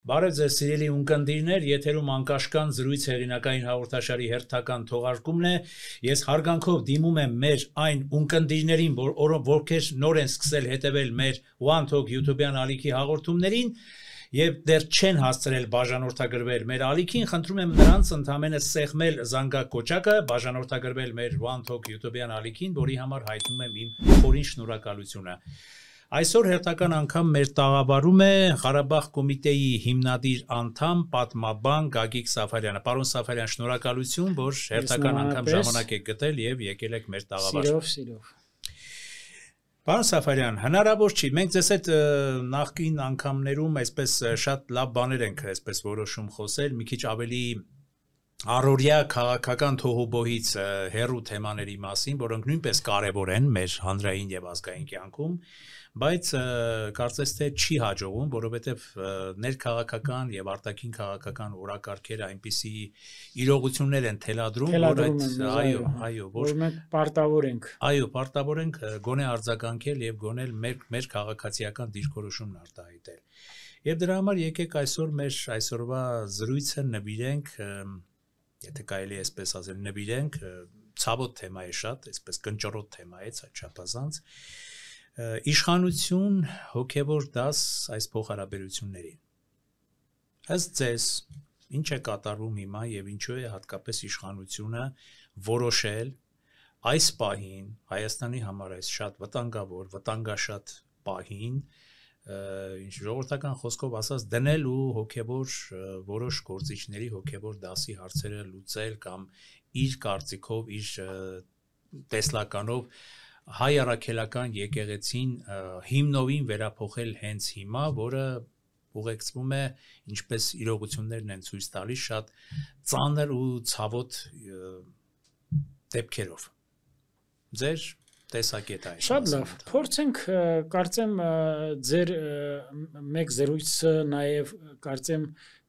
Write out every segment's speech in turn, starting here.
Բարև ձեզ սիրելի ունկնդիրներ, եթերում անկաշկան զրույց հեղինակային հաղորդաշարի հերթական թողարկումն է։ Ես հարգանքով դիմում եմ մեր այն ունկնդիրներին, ովքեր նոր են սկսել հետևել մեր One Talk YouTube-յան ալիքի հաղորդումներին եւ դեռ չեն հասցրել բաժանորդագրվել մեր ալիքին, խնդրում եմ նրանց ընդհանրապես սեղմել զանգակոճակը, բաժանորդագրվել մեր One Talk YouTube-յան ալիքին, որի համար հայտնում եմ իմ խորին շնորհակալությունը։ Այսօր հերթական անգամ մեր տաղավարում է Ղարաբաղ կոմիտեի հիմնադիր անդամ, պատմաբան Գագիկ Սաֆարյանը։ Պարոն Սաֆարյան, շնորհակալություն, որ հերթական անգամ ժամանակ եք գտել եւ եկել եք մեր տաղավար։ Սիրով։ Պարոն Սաֆարյան, հնարավոր չի։ Մենք ձեզ հետ նախկին անգամներում այսպես շատ լավ բաներ ենք այսպես որոշում խոսել, մի քիչ ավելի առօրյա քաղաքական թողոբոհից հեռու թեմաների մասին, որոնք նույնպես կարևոր են մեր հանրային եւ ազգային կյանքում, բայց կարծես թե չի հաջողում, որովհետեւ ներքաղաքական եւ արտաքին քաղաքական օրակարգերը այնպիսի իրողություններ են թելադրում, որ այո, որ մենք պարտավոր ենք։ Այո, պարտավոր ենք գոնե արձագանքել եւ գոնե մեր քաղաքացիական դիրքորոշումն արտահայտել։ Եվ դրա համար եկեք այսօր մեր այսօրվա զրույցը նվիրենք, եթե կարելի է այսպես ասել, նվիրենք ցավոտ թեմա է շատ, այսպես կնճռոտ թեմա է, չափազանց իշխանություն, հոգևոր դաս այս փոխհարաբերություններին։ Ըստ ձեզ, ինչ է կատարվում հիմա եւ ինչու է հատկապես իշխանությունը որոշել այս պահին Հայաստանի համար այս շատ վտանգավոր, վտանգաշատ պահին, ինչ ժողովրդական խոսքով ասած, դնել ու հոգևոր որոշ գործիչների հոգևոր դասի հարցերը լուծել կամ իր կարծիքով, իր տեսլականով հայ առաքելական եկեղեցին հիմնովին վերափոխել հենց հիմա, որը ուղեկցվում է, ինչպես իրողություններն են ցույց տալիս, շատ ծանր ու ցավոտ դեպքերով։ Ձեր տեսակետը այս։ Շատ լավ։ Փորձենք, կարծեմ ձեր մեկ զրույցը նաև կարծեմ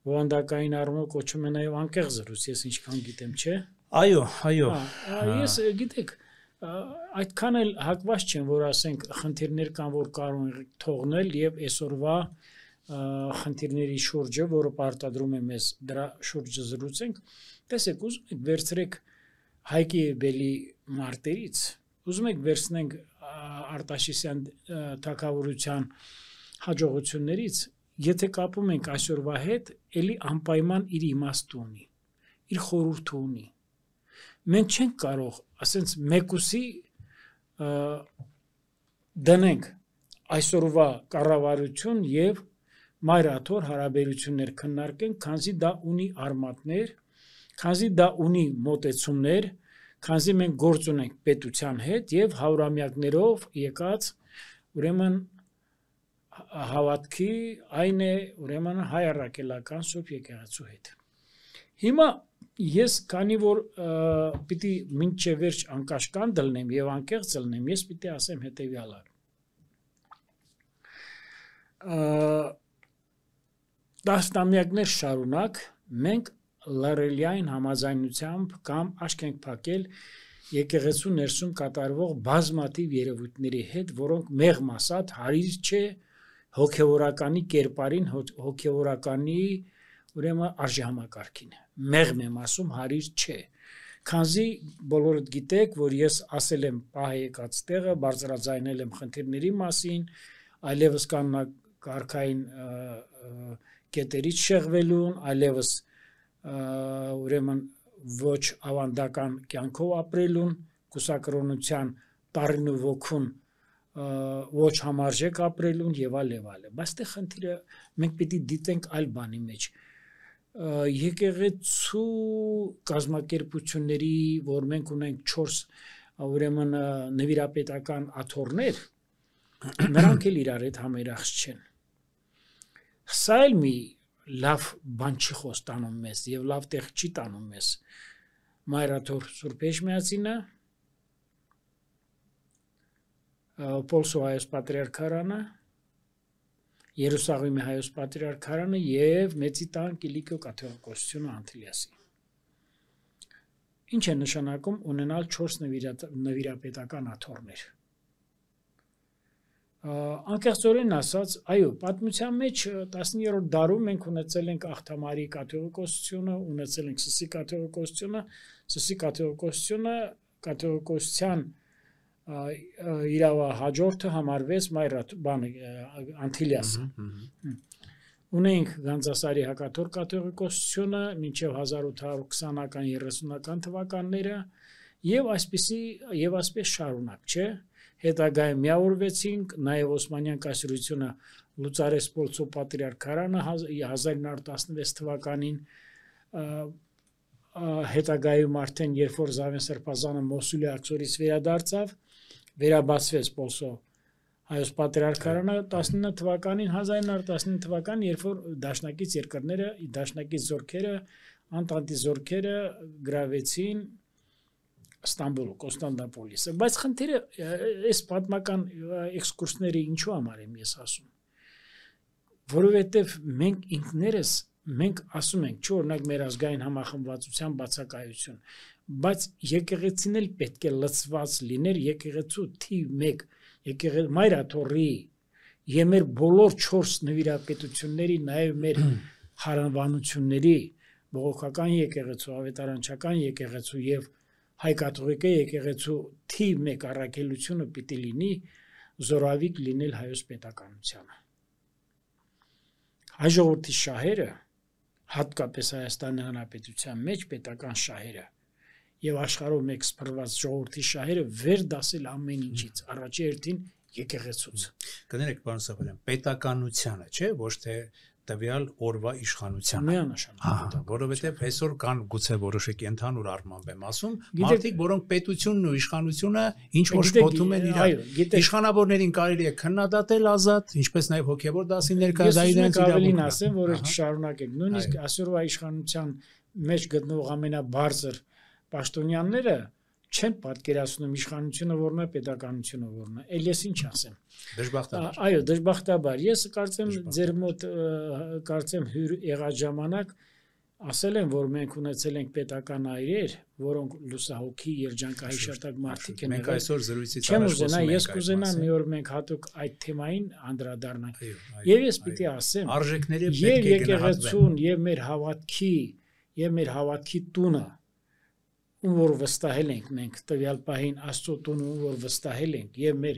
բովանդակային առումով կոչում է նաև անկեղծ զրույց, ես ինչքան գիտեմ, չէ՞։ Այո։ Ես գիտեք, այդքան էլ հակված չեմ, որ ասենք խնդիրներ կան, որ կարող են թողնել եւ այսօրվա խնդիրների շուրջը, որը պարտադրում է մեզ դրա շուրջը զրուցենք, տեսեք, ուզում եք վերցրեք Հայկի Բելի մարտերից, ուզում եք վերցնենք Արտաշեսյան թագավորության հաջողություններից, եթե կապում ենք այսօրվա հետ, ելի անպայման իր իմաստը ունի, իր խորհուրդը ունի։ Մենք չենք կարող, ասենց մեկուսի դնենք այսօրվա կառավարություն եւ մայրաթոր հարաբերություններ քննարկենք, քանզի դա ունի արմատներ, քանզի դա ունի մոտեցումներ, քանզի մենք գործ ունենք պետության հետ եւ հարյուրամյակներով եկած ուրեմն հավատքի այն է ուրեմն հայ առաքելական Սուրբ եկեղեցու հետ։ Հիմա ես քանի որ պիտի մինչև վերջ անկաշկան դլնեմ եւ անկեղծ դլնեմ, ես պիտի ասեմ հետեւյալը։ Տասնամյակներ շարունակ մենք լարելիային համաձայնությամբ կամ աշկ ենք փակել եկեղեցու ներսում կատարվող բազմաթիվ երևույթների հետ, որոնք մեղմ ասած հարիր չէ հոգևորականի կերպարին, հոգևորականի ուրեմն արժեհամակարգին։ Մեղմ եմ ասում, հարիր չէ։ Քանզի բոլորդ գիտեք, որ ես ասել եմ պահ եկած տեղը, բարձրաձայնել եմ խնդիրների մասին, այլևս կանոնակարգային կետերից շեղվելուն, այլևս ուրեմն ոչ ավանդական կյանքով ապրելուն, կուսակրոնության տարին ու ոգուն ոչ համարժեք ապրելուն եւ այլ։ Բայց դե խնդիրը մենք պիտի դիտենք այլ բանի մեջ։ Եկեղեցու կազմակերպությունների, որ մենք ունենք 4 ուրեմն նվիրապետական աթոռներ, նրանք էլ իրար հետ համերախ չեն։ Սա էլ մի լավ բան չի խոստանում մեզ եւ լավ տեղ չի տանում մեզ։ Մայրաթոր Սուրբ Էջմիածինը, Պոլսո հայոց պատրիարքարանը, Երուսաղեմի հայոց պատրիարքարանը եւ Մեծի տան Կիլիկիո կաթողիկոսությունը Անտիլիասի։ Ինչ է նշանակում ունենալ 4 նվիրապետական աթոռներ։ Անկեղծորեն ասած, այո, պատմության մեջ 10-րդ դարում մենք ունեցել ենք Աղթամարի կաթողիկոսությունը, ունեցել ենք Սիսի կաթողիկոսությունը, Սիսի կաթողիկոսության իրավահաջորդը համարվեց Անտիլիասը։ Ունենք Գանձասարի հակաթոր կաթողիկոսությունը մինչև 1820-ական 30-ական թվականները եւ այսպես շարունակ, չէ՞։ Հետագայում միավորվեցինք, նաև Օսմանյան կայսրությունը Լուցարես Պոլսո պատրիարքարանը 1916 թվականին, հետագայում արդեն երբ որ Զավեն Սրբազանը Մոսուլի արձորից վերադարձավ, վերաբացվեց Պոլսո հայոց պատրիարքարանը 19 թվականին, 1919 թվականին, երբ որ դաշնակից երկրները, դաշնակից զորքերը, անտանտի զորքերը գրավեցին Ստամբուլ, Կոստանդնուպոլիսը, բայց խնդիրը այս պատմական էքսկուրսների ինչու համար եմ ես ասում, որովհետև մենք ինքներս մենք ասում ենք, չէ՞ օրինակ մեր ազգային համախմբվածության բացակայություն, բայց եկեղեցին էլ պետք է լցված լիներ եկեղեցու թիվ 1, Մայրաթորի եւ մեր բոլոր 4 նվիրապետությունների, նաեւ մեր հարանվանությունների, բողոքական եկեղեցու, ավետարանչական եկեղեցու եւ հայ կաթողիկե եկեղեցու թիվ 1 առաքելությունը պիտի լինի զորավիք լինել հայոց պետականությանը։ Հայ ժողովրդի շահերը, հատկապես Հայաստանի Հանրապետության մեջ պետական շահերը եւ աշխարհով մեկ սփռված ժողովրդի շահերը վեր դասել ամեն ինչից, առաջի հերթին եկեղեցուց։ Կներեք, պարոն Սաֆարյան, պետականությանը, չէ, ոչ թե տվյալ օրվա իշխանությանը։ Միանշանակ, որովհետև այսօր կան գուցե որոշակի ընդհանուր առմամբ եմ ասում, մարդիկ, որոնք պետությունն ու իշխանությունը ինչ որ շփոթում են իրար։ Իշխանավորներին կարելի է քննադատել ազատ, ինչպես նաև հոգևոր դասի ներկայացնել իրենց իրավունքները։ Ասեմ, որ շարունակեք, նույնիսկ այսօրվա իշխանության մեջ գտնող ամենաբարձր պաշտոնյաները չեն պատկերացնում իշխանությունը որն է, պետականությունը որն է։ Էլ ես ինչ ասեմ։ Դժբախտաբար։ Այո, դժբախտաբար։ Ես կարծեմ ձեր մոտ հյուր եղած ժամանակ ասել են, որ մենք ունեցել ենք պետական այրեր, որոնք լուսահոգի երջանկահիշատակ մարդիկ են։ Մենք այսօր զրույցից առաջ խոսում ենք։ Ես կուզենամ մի օր մենք հատուկ այդ թեմային անդրադառնանք։ Եվ ես պիտի ասեմ, արժեքները պետք է եկեղեցուն եւ մեր հավատքի տունը որ վստահել ենք մենք տվյալ պահին Աստծո տունը որ վստահել ենք եւ մեր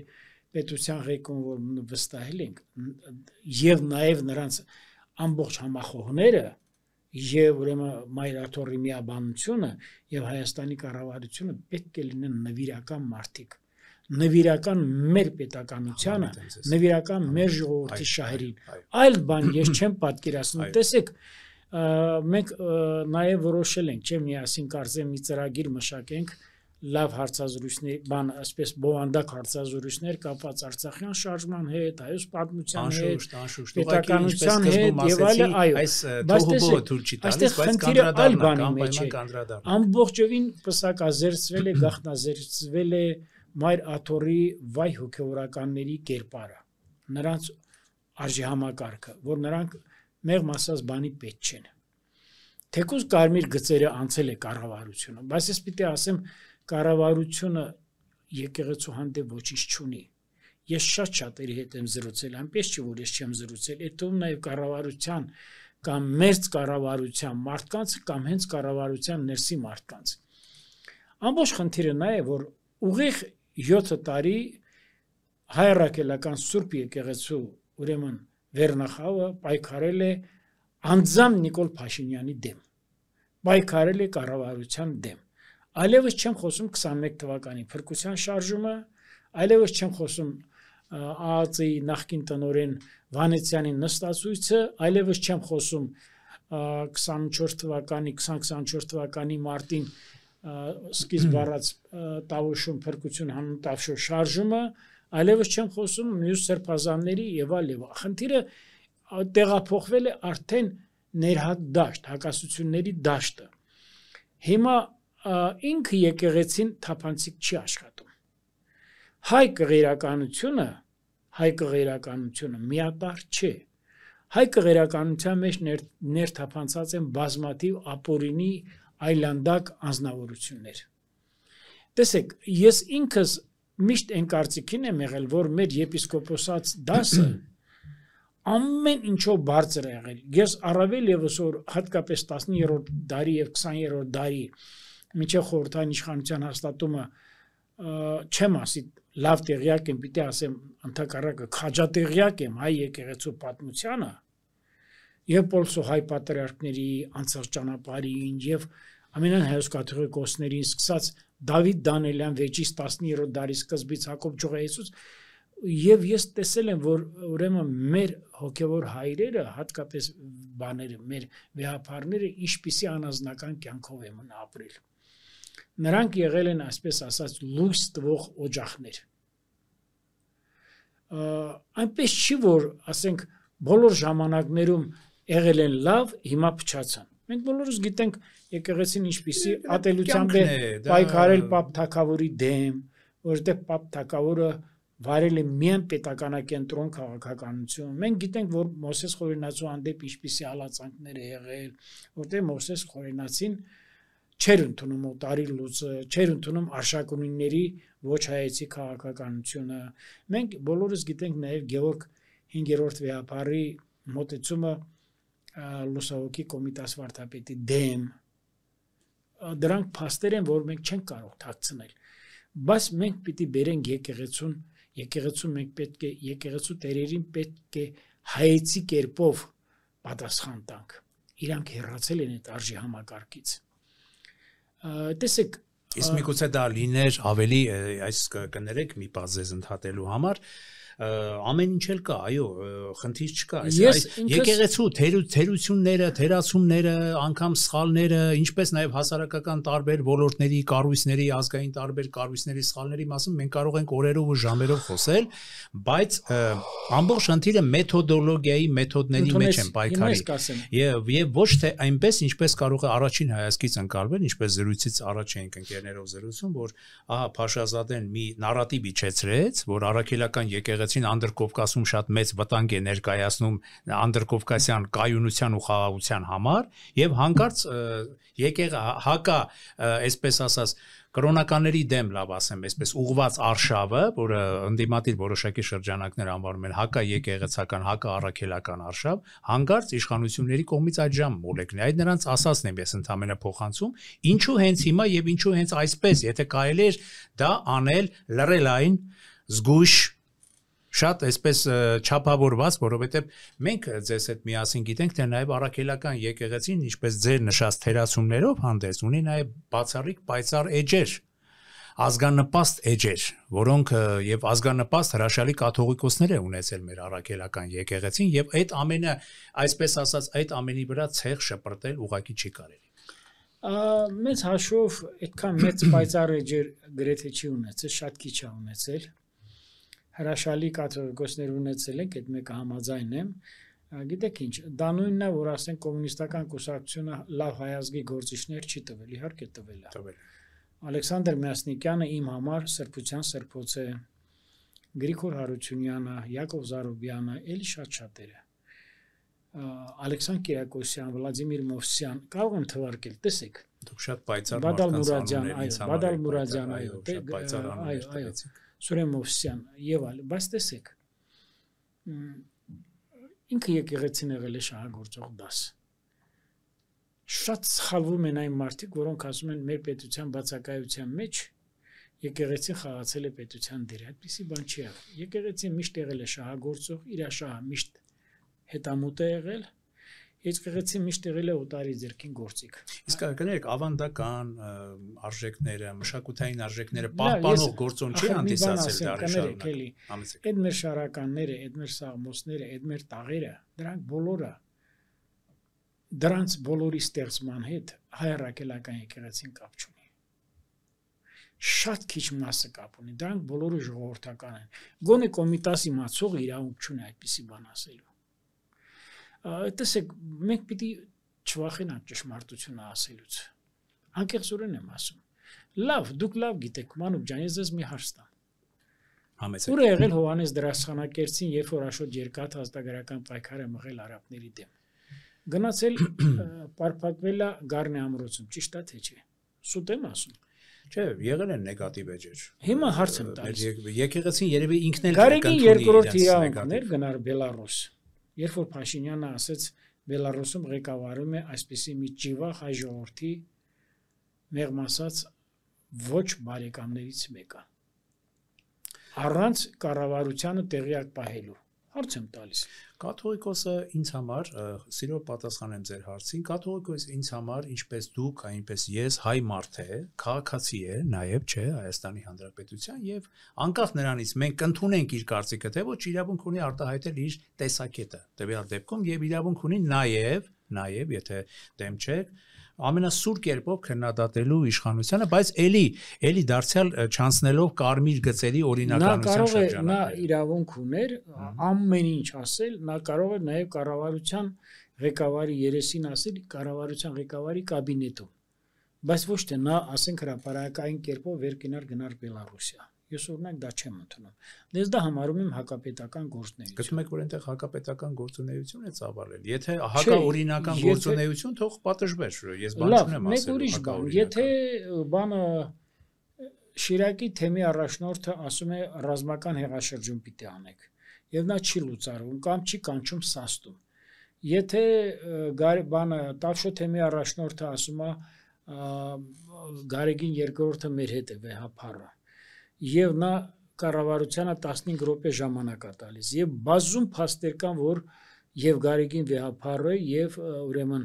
պետության ղեկում որ վստահել ենք եւ նաեւ նրանց ամբողջ համախոհները եւ ուրեմն Մայրաթորի միաբանությունը եւ Հայաստանի կառավարությունը պետք է լինեն նվիրական մարդիկ, նվիրական մեր պետականությանը, նվիրական մեր ժողովրդի շահերին։ Այլ բան ես չեմ պատկերացնում։ Տեսեք, մենք նաև որոշել ենք, չէ՞ միասին կարծեմ մի ծրագիր մշակենք լավ հարցազրույցներ, բան, այսպես բովանդակ հարցազրույցներ կապված Արցախյան շարժման հետ, հայոց պատմության հետ, պետականության հետ եւ այլն, այո, այս թողոբոը թույլ չի տալիս, բայց կանդրադառնանք, անպայման կանդրադառնանք։ Ամբողջովին պսակազերծվել է, գաղտնազերծվել է Մայր Աթոռի վայ հոգեվորականների կերպարը, նրանց արժեհամակարգը, որ նրանք մեղմ ասած բանի պետք չեն։ Թեկուզ կարմիր գծերը անցել է կառավարությունը, բայց ես պիտի ասեմ, կառավարությունը եկեղեցու հանդեպ ոչինչ չունի։ Ես շատ-շատերի հետ եմ զրուցել, այնպես չի որ ես չեմ զրուցել, այդտեղ նաև կառավարության կամ մերձ կառավարության մարդկանց կամ հենց կառավարության ներսի մարդկանց։ Ամբողջ խնդիրը նա է, որ ուղիղ 7 տարի հայ առաքելական Սուրբ եկեղեցու ուրեմն Վերնախավը պայքարել է անձամբ Նիկոլ Փաշինյանի դեմ, պայքարել է կառավարության դեմ։ Այլևս չեմ խոսում 21 թվականի փրկության շարժումը, այլևս չեմ խոսում ԱԱԾ-ի նախկին տնօրեն Վանեցյանի նստածույցը, այլևս չեմ խոսում 2024 թվականի մարտին սկիզբ առած Տավուշում փրկություն հանուն Տավշո շարժումը, այլևս չեմ խոսում մյուս սրբազանների եւ այլն։ Խնդիրը տեղափոխվել է արդեն ներհատ դաշտ, հակասությունների դաշտը։ Հիմա ինքը եկեղեցին թափանցիկ չի աշխատում։ Հայ կղերականությունը միատար չէ։ Հայ կղերականության մեջ ներթափանցած են բազմաթիվ ապօրինի այլանդակ անձնավորություններ։ Տեսեք, ես ինքս միշտ այն կարծիքին եմ եղել, որ մեր եպիսկոպոսած դասը ամեն ինչով բարձր է եղել։ Ես առավել եւս որ հատկապես 19-րդ դարի եւ 20-րդ դարի միջև խորհրդային իշխանության հաստատումը չեմ ասի լավ տեղյակ եմ, պիտի ասեմ ընդհակառակը քաջատեղյակ եմ հայ եկեղեցու պատմությանը եւ Պոլսո հայ պատրիարքների անցած ճանապարհին եւ ամենայն հայոց կաթողիկոսներին սկսած Դավիթ Դանելյան վեճից 19-րդ դարի սկզբից Հակոբ Ջողայեսուց եւ ես տեսել եմ որ ուրեմն մեր հոգեվոր հայրերը հատկապես բաները մեր վեհապարները ինչպիսի անազնական կյանքով են ապրել նրանք եղել են այսպես ասած լույս տվող օջախներ այնպես չի որ ասենք բոլոր ժամանակներում եղել են լավ հիմա փչացան մենք բոլորս գիտենք եկեղեցին ինչպիսի ատելությամբ է պայքարել Պապ Թագավորի դեմ որովհետեւ Պապ Թագավորը վարել է միայն պետականակենտրոն քաղաքականություն մենք գիտենք որ Մովսես Խորենացու հանդեպ ինչպիսի հալածանքներ է եղել որտեղ Մովսես Խորենացին չեր ընդունում օտարի լուծը, չեր ընդունում արշակունիների ոչ հայեցի քաղաքականությունը։ Մենք բոլորս գիտենք նաև Գևորգ 5-րդ վեհապարի մոտեցումը լուսահոգի Կոմիտաս վարդապետի դեմ։ Դրանք փաստեր են, որ մենք չենք կարող թաքցնել։ Բայց մենք պիտի բերենք եկեղեցուն մենք պետք է եկեղեցու տերերին պետք է հայեցի կերպով պատասխան տանք։ Իրանք հեռացել են այդ արժի համակարգից։ Տեսեք իսկ միգուցե դա լիներ ավելի այս կներեք մի բան ձեզ ընդհատելու համար ամեն ինչ էլ կա այո խնդիր չկա այս եկեղեցու թերությունները թերացումները անգամ սխալները ինչպես նաև հասարակական տարբեր ոլորտների կառույցների ազգային տարբեր կառույցների սխալների մասին մենք կարող ենք օրերով ու ժամերով խոսել բայց ամբողջ խնդիրը մեթոդոլոգիայի մեթոդների մեջ են պայքարի եւ ոչ թե այնպես ինչպես կարող է առաջին հայացքից ընկալվել ինչպես զրույցից առաջ էինք ընկերներով զրուցում որ ահա Փաշազադեն մի նարատիվ իջեցրեց որ առաքելական եկեղեցին Անդրկովկասում շատ մեծ վտանգ է ներկայացնում անդրկովկասյան կայունության ու խաղաղության համար եւ հանկարծ հակա այսպես ասած կրոնականների դեմ լավ ասեմ այսպես ուղված արշավը որը ընդդիմադիր որոշակի շրջանակներ անվանում են հակա եկեղեցական հակա առաքելական արշավ հանկարծ իշխանությունների կողմից այդ ժամ մոլեկն է այդ նրանց ասածն եմ ես ընդհանրապես փոխանցում ինչու հենց հիմա եւ ինչու հենց այսպես եթե կարելի էր դա անել լրելային զգույշ շատ այսպես չափավորված, որովհետև մենք ձեզ հետ միասին գիտենք, թե նաև առաքելական եկեղեցին, ինչպես ձեր նշած թերացումներով հանդես ունի նաև բացառիկ պայծառ էջեր, ազգանպաստ էջեր, որոնք եւ ազգանպաստ հրաշալի կաթողիկոսներ է ունեցել մեր առաքելական եկեղեցին եւ այդ ամենը, այսպես ասած, այդ ամենի վրա ցեղ շպրտել ուղակի չի կարելի։ Մեծ հաշվով այդքան մեծ պայծառ էջեր գրեթե չի ունեցել, շատ քիչ է ունեցել։ Հրաշալի կաթողիկոսներ ունեցել ենք, այդ մեկը համաձայն եմ։ Գիտեք ինչ, դա նույնն է, որ ասենք կոմունիստական կուսակցությունը լավ հայազգի գործիչներ չի տվել, իհարկե տվել է։ Ալեքսանդր Մյասնիկյանը իմ համար սրբության սրբոց է, Գրիգոր Հարությունյանը, Յակով Զարուբյանը, էլի շատ-շատերը։ Ալեքսանդր Կիրակոսյան, Վլադիմիր Մովսյան, կարող եմ թվարկել, տեսեք։ Դուք շատ պայծառ Բադալ Մուրադյան, այո, Բադալ Մուրադյան, այո, Սուրեն Մովսյան եւ այլ, բայց տեսեք ինքը եկեղեցին եղել է շահագործող դաս շատ սխալվում են այն մարդիկ որոնք ասում են մեր պետության բացակայության մեջ եկեղեցին խաղացել է պետության դեր այդպիսի բան չի եղել եկեղեցին միշտ եղել է շահագործող իր շահը միշտ հետամուտ է եղել եկեղեցին միշտ եղել է օտարի ձեռքին գործիք իսկ կներեք ավանդական արժեքները մշակութային արժեքները պահպանող գործոն չի հանդիսացել դարի շարունակ այդ մեր շարականները այդ մեր սաղմոսները այդ մեր տաղերը դրանք բոլորը դրանց բոլորի ստեղծման հետ հայ առաքելական եկեղեցին կապ չունի շատ քիչ մասը կապ ունի դրանք բոլորը ժողովրդական են գոնե կոմիտաս իմացող իրավունք չունի այդպիսի բան ասելու Տեսեք, մենք պիտի չվախենանք ճշմարտությունը ասելուց։ Անկեղծորեն եմ ասում։ Լավ, դուք լավ գիտեք, Մանուկ ջան, ես ձեզ մի հարց տամ։ Ուր է եղել Հովհաննես Դրաստանակերտին, երբ որ Աշոտ Երկաթ ազգագրական պայքար է մղել արաբների դեմ։ Գնացել պարփակվել է Գառնի ամրոցում, ճիշտ է թե չէ։ Սուտ եմ ասում։ Չէ, եղել են նեգատիվ էջեր։ Հիմա հարց եմ տալիս։ Եկեղեցին երևի ինքն էլ Գարեգին երկրորդ իրավունքներ գնար Բելարուս։ Երբ որ Փաշինյանը ասեց Բելարուսում ղեկավարում է այսպիսի մի ճիվախ հայ ժողովրդի մեղմ ասած ոչ բարեկամներից մեկը։ Առանց կառավարությանը տեղյակ պահելու։ Հարց եմ տալիս։ Կաթողիկոսը ինձ համար, սիրով պատասխանեմ ձեր հարցին, կաթողիկոս ինձ համար, ինչպես դուք, այնպես ես, հայ մարդ է, քաղաքացի է, նաև չէ Հայաստանի Հանրապետության եւ անկախ նրանից մենք կընդունենք իր կարծիքը, թե ոչ իրավունք ունի արտահայտել իր տեսակետը։ Տվյալ դեպքում եւ իրավունք ունի նաև, եթե դեմ չեք, ամենասուր կերպով քննադատելու իշխանությանը, բայց էլի դարձյալ չանցնելով կարմիր գծերի օրինականության շրջանակները։ Նա իրավունք ուներ ամեն ինչ ասել, նա կարող էր նաև կառավարության ղեկավարի երեսին ասել կառավարության ղեկավարի կաբինետում։ Բայց ոչ թե նա, ասենք հրապարակային կերպով գնար Բելարուսիա։ Ես օրինակ դա չեմ ընդունում։ Դες դա համարում եմ հակապետական գործունեություն։ Գտնում եք, որ այնտեղ հակապետական գործունեություն է ծավալել։ Եթե հակաօրինական գործունեություն, թող պատժվեր, ես բան չունեմ ասել։ Մեկ ուրիշ բան, եթե բանը Շիրակի թեմի առաջնորդը ասում է ռազմական հեղաշրջում պիտի անեք, եւ նա չի լուծարվում կամ չի կանչում սաստում։ Եթե բանը Տավշո թեմի առաջնորդը ասում է Գարեգին երկրորդը մեր հետ է վեհափառը, եւ նա կառավարությանը 15 րոպե ժամանակ է տալիս եւ բազում փաստեր կան, որ եւ Գարեգին վեհափառը եւ ուրեմն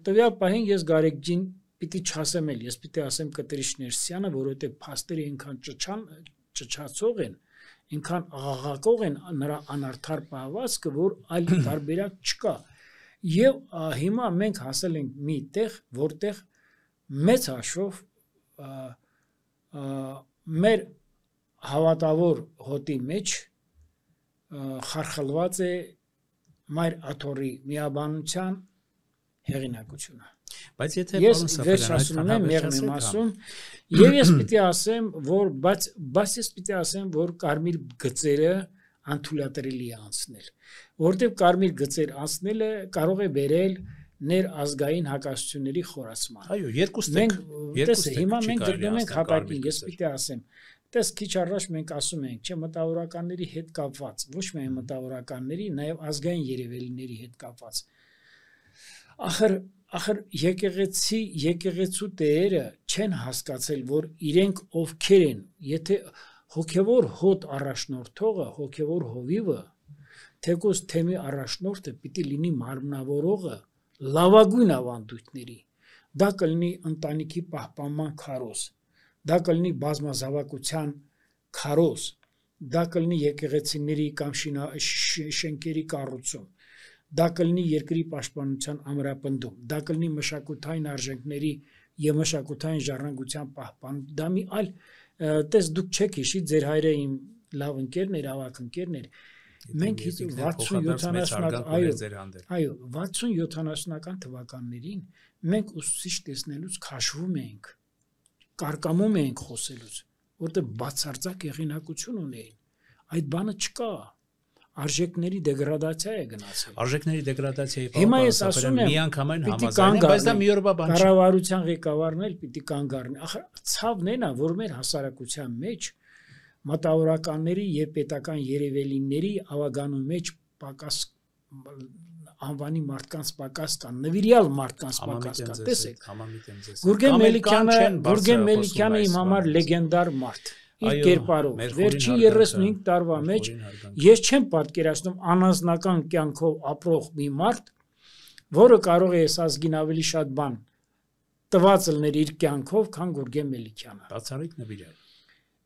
տվյալ պահին ես Գարեգին պիտի չասեմ էլ, ես պիտի ասեմ Կտրիշ Ներսյանը, որովհետեւ փաստերը այնքան ճչացող են, այնքան աղաղակող են նրա անարդար պահվածքը, որ այլ տարբերակ չկա։ Եվ հիմա մենք հասել ենք մի տեղ, որտեղ մեծ հաշվով մեր հավատավոր հոտի մեջ խարխլված է Մայր Աթոռի միաբանության հեղինակությունը։ Բայց եթե ես վերջացնում եմ մեղմ ասում, եւ ես պիտի ասեմ, որ կարմիր գծերը անթույլատրելի է անցնել, որովհետեւ կարմիր գծեր անցնելը կարող է բերել ներազգային հակասությունների խորացման։ Այո, երկուստեք։ Հիմա մենք գտնում ենք հապակին, ես պիտի ասեմ, տես քիչ առաջ մենք ասում ենք, չէ, մտավորականների հետ կապված, ոչ միայն մտավորականների, նաև ազգային երևելիների հետ կապված։ Ախր եկեղեցու տերը չեն հասկացել, որ իրենք ովքեր են, եթե հոգևոր հոտ առաջնորդողը, հոգևոր հովիվը, թեկուզ թեմի առաջնորդը պիտի լինի մարմնավորողը լավագույն ավանդույթների, դա կլինի ընտանիքի պահպանման քարոզ, դա կլինի բազմազավակության քարոզ, դա կլինի եկեղեցիների կամ շենքերի կառուցում, դա կլինի երկրի պաշտպանության ամրապնդում, դա կլինի մշակութային արժեքների եւ մշակութային ժառանգության պահպանում, դա մի այլ, տես դուք չեք հիշի, ձեր հայրը իմ լավ ընկերն էր, ավակ ընկերն էր, մենք 60-70-ական թվականներին մենք ուսուցիչ տեսնելուց քաշվում էինք, կարկամում էինք խոսելուց, որտեղ բացարձակ հեղինակություն ունեին, այդ բանը չկա, արժեքների դեգրադացիա է գնացել։ Արժեքների դեգրադացիայի հիմա ես ասում եմ, միանգամայն համաձայն եմ, բայց դա մի օրվա բան չէ։ Կառավարության ղեկավարն էլ պիտի կանգ առնի։ Ախր ցավն է նա, որ մեր հասարակության մեջ մտավորականների եւ պետական երևելիների ավագանու մեջ պակաս անվանի մարդկանց պակաս կան, նվիրյալ մարդկանց պակաս կան, տեսեք։ Գուրգեն Մելիքյանը իմ համար լեգենդար մարդ, իր կերպարով, վերջին 35 տարվա մեջ ես չեմ պատկերացնում անանձնական կյանքով ապրող մի մարդ, որը կարող է այս ազգին ավելի շատ բան տված լներ իր կյանքով, քան Գուրգեն Մելիքյանը։ Բացառիկ նվիրյալ։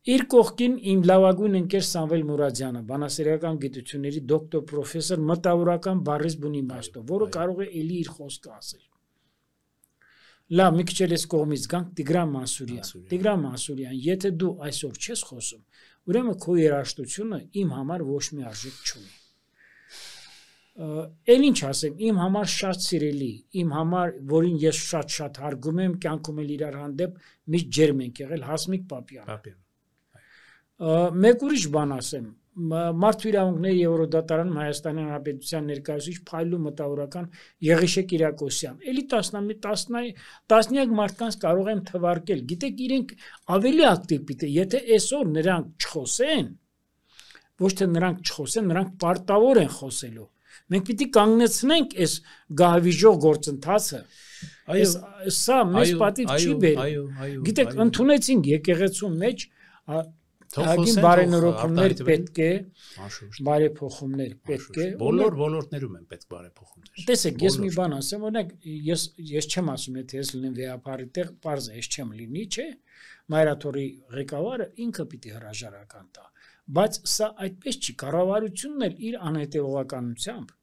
Իր կողքին իմ լավագույն ընկեր Սամվել Մուրադյանը, բանասիրական գիտությունների դոկտոր պրոֆեսոր, մտավորական բառից բուն իմաստով, որը կարող է էլի իր խոսքը ասել։ Լավ, մի քիչ էս կողմից գանք Տիգրան Մանսուրյան, եթե դու այսօր չես խոսում, ուրեմն քո երաժշտությունը իմ համար ոչ մի արժեք չունի։ Էլ ինչ ասեմ, իմ համար շատ սիրելի, իմ համար, որին ես շատ հարգում եմ, կյանքում էլ իրար հանդեպ միշտ ջերմ ենք եղել, Հասմիկ Պապյանը։ Մեկ ուրիշ բան ասեմ, Մարդու իրավունքների Եվրոդատարանում Հայաստանի Հանրապետության ներկայացուցիչ փայլու մտավորական Եղիշե Կիրակոսյան։ Էլի տասնյակ մարդկանց կարող եմ թվարկել։ Գիտեք, իրենք ավելի ակտիվ պիտի, եթե այսօր նրանք չխոսեն, ոչ թե նրանք չխոսեն, նրանք պարտավոր են խոսելու։ Մենք պիտի կանգնեցնենք այս գահվիժող գործընթացը։ Սա մեզ պատիվ չի բերում։ Գիտեք, ընդունեցինք եկեղեցու մեջ Հագին բարենորոգումներ պետք է, բարեփոխումներ պետք է։ Բոլոր ոլորտներում են պետք բարեփոխումներ։ Տեսեք, ես մի բան ասեմ, օրինակ, ես չեմ ասում, եթե ես լինեմ վեհապարի տեղ, պարզ է, ես չեմ լինի, չէ։ Մայրաթորի ղեկավարը ինքը պիտի հրաժարական տա։ Բայց սա այդպես չի, կառավարությունն էլ իր անհետևողականությամբ,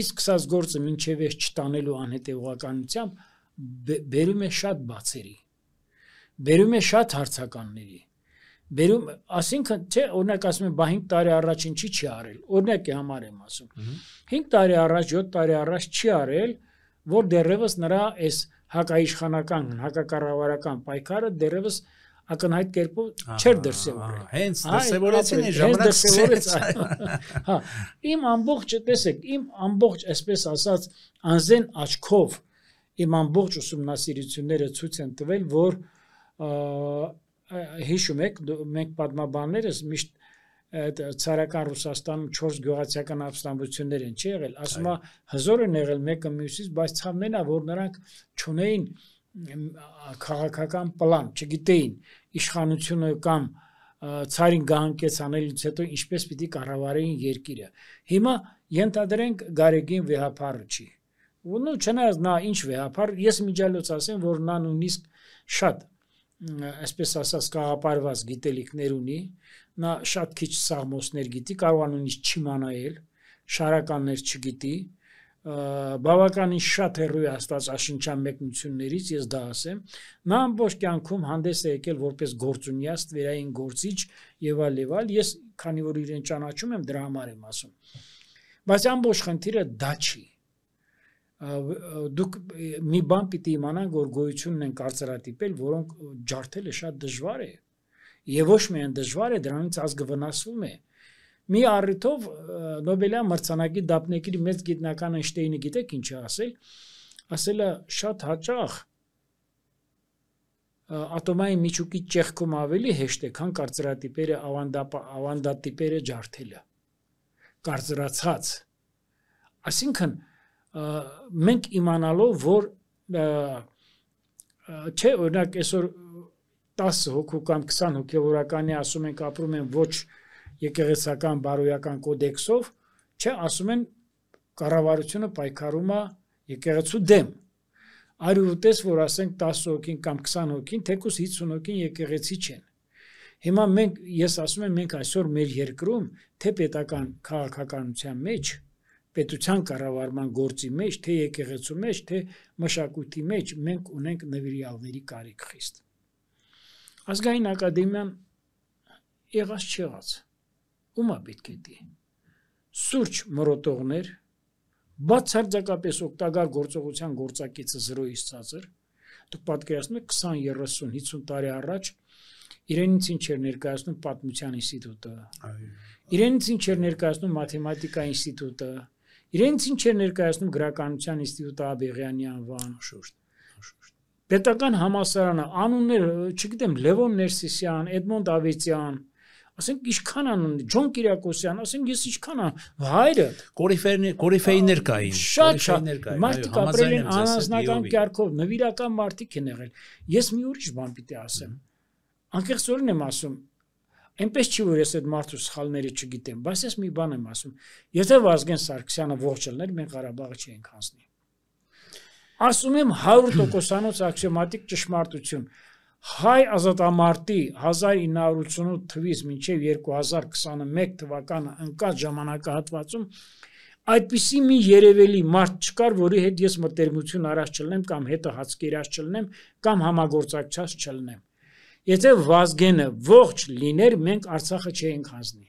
իսկ սաս գործը մինչև ես չտանելու անհետևողականությամբ բերում է շատ բացերի, բերում է շատ հարցականների։ Բերում, ասինքն, չէ, օրինակ ասում են, բա 5 տարի առաջ ինչի չի արել, օրինակի համար եմ ասում, 5 տարի առաջ, 7 տարի առաջ չի արել, որ դեռևս նրա այս հակաիշխանական, հակակառավարական պայքարը դեռևս ակնհայտ կերպով չէր դրսևորել։ Հենց դրսևորեցին այն ժամանակ։ Հա, իմ ամբողջ, տեսեք, իմ ամբողջ, այսպես ասած, անզեն աչքով իմ ամբողջ ուսումնասիրությունները ցույց են տվել, որ հիշում եք, մենք պատմաբաններս միշտ ցարական Ռուսաստանում 4 գյուղացիական ապստամբություններ են չի եղել, ասում է հզոր են եղել մեկը մյուսից, բայց ցավն է, որ նրանք չունեին քաղաքական պլան, չգիտեին իշխանությունը կամ ցարին գահանկեց անելուց հետո ինչպես պիտի կառավարեին երկիրը։ Հիմա ենթադրենք Գարեգին վեհապարը չի։ Ու չնայած նա ինչ վեհապար, ես միջալոց ասեմ, որ նա նույնիսկ շատ այսպես ասած կաղապարված գիտելիքներ ունի, նա շատ քիչ սաղմոսներ գիտի, կարող է նույնիսկ չիմանալ, շարականներ չգիտի, բավականին շատ հեռու է աստվածաշնչյան մեկնություններից, ես դա ասեմ, նա ամբողջ կյանքում հանդես է եկել որպես գործունյա, ստվերային գործիչ եւ այլ, ես քանի որ իրեն ճանաչում եմ, դրա համար եմ ասում։ Բայց ամբողջ խնդիրը դա չի։ Դուք մի բան պիտի իմանանք, որ գոյությունն են կարծրատիպել, որոնք ջարդելը շատ դժվար է եւ ոչ միայն դժվար է, դրանից ազգը վնասվում է։ Մի առիթով Նոբելյան մրցանակի դափնեկիր մեծ գիտնական Էյնշտեյնը գիտեք ինչ է ասել է շատ հաճախ ատոմային միջուկի ճեղքում ավելի հեշտ է, քան կարծրատիպերը ավանդատիպերը ջարդելը։ Կարծրացած։ Այսինքն մենք իմանալով, որ չէ, օրինակ այսօր 10 հոգու կամ 20 հոգևորականի ասում ենք ապրում են ոչ եկեղեցական բարոյական կոդեքսով, չէ, ասում են կառավարությունը պայքարում է եկեղեցու դեմ։ Արյուտես, որ ասենք 10 հոգին կամ 20 հոգին, թեկուզ 50 հոգին եկեղեցի չեն։ Հիմա ես ասում եմ, մենք այսօր մեր երկրում, թե պետական քաղաքականության մեջ, պետության կառավարման գործի մեջ, թե եկեղեցու մեջ, թե մշակույթի մեջ մենք ունենք նվիրյալների կարիք խիստ։ Ազգային ակադեմիան եղած չեղած, ումա պետք է դի։ Սուրճ մրոտողներ, բացարձակապես օգտակար գործողության գործակիցը 0-ից ցածր, դուք պատկերացնում եք 20, 30, 50 տարի առաջ իրենից ինչ էր ներկայացնում պատմության ինստիտուտը, իրենից ինչ էր ներկայացնում մաթեմատիկայի ինստիտուտը, իրենց ինչ էր ներկայացնում գրականության ինստիտուտը Աբեղյանի անվան, պետական համալսարանը, անուններ, չգիտեմ, Լևոն Ներսիսյան, Էդմոնդ Ավետիսյան, ասենք ինչքան անուն, Ջոն Կիրակոսյան, ասենք ես ինչքան հայրը, կորիֆեյներ կային, շատ մարդիկ ապրել են անձնական կարգով, նվիրական մարդիկ են եղել։ Ես մի ուրիշ բան պիտի ասեմ։ Անկեղծորեն եմ ասում, այնպես չի, որ ես այդ մարդու սխալները չգիտեմ, բայց ես մի բան եմ ասում, եթե Վազգեն Սարգսյանը ողջ ելներ, մենք Ղարաբաղը չենք հանձնի։ Ասում եմ 100%-անոց աքսիոմատիկ ճշմարտություն, հայ ազատամարտի 1988 թվականից մինչև 2021 թվականը ընկած ժամանակահատվածում այդպիսի մի երևելի մարդ չկար, որի հետ ես մտերմություն առաջ չլնեմ կամ հետը հացկերած չլնեմ կամ համագործակցած չլնեմ։ Եթե Վազգենը ողջ լիներ, մենք Արցախը չէինք հանձնի։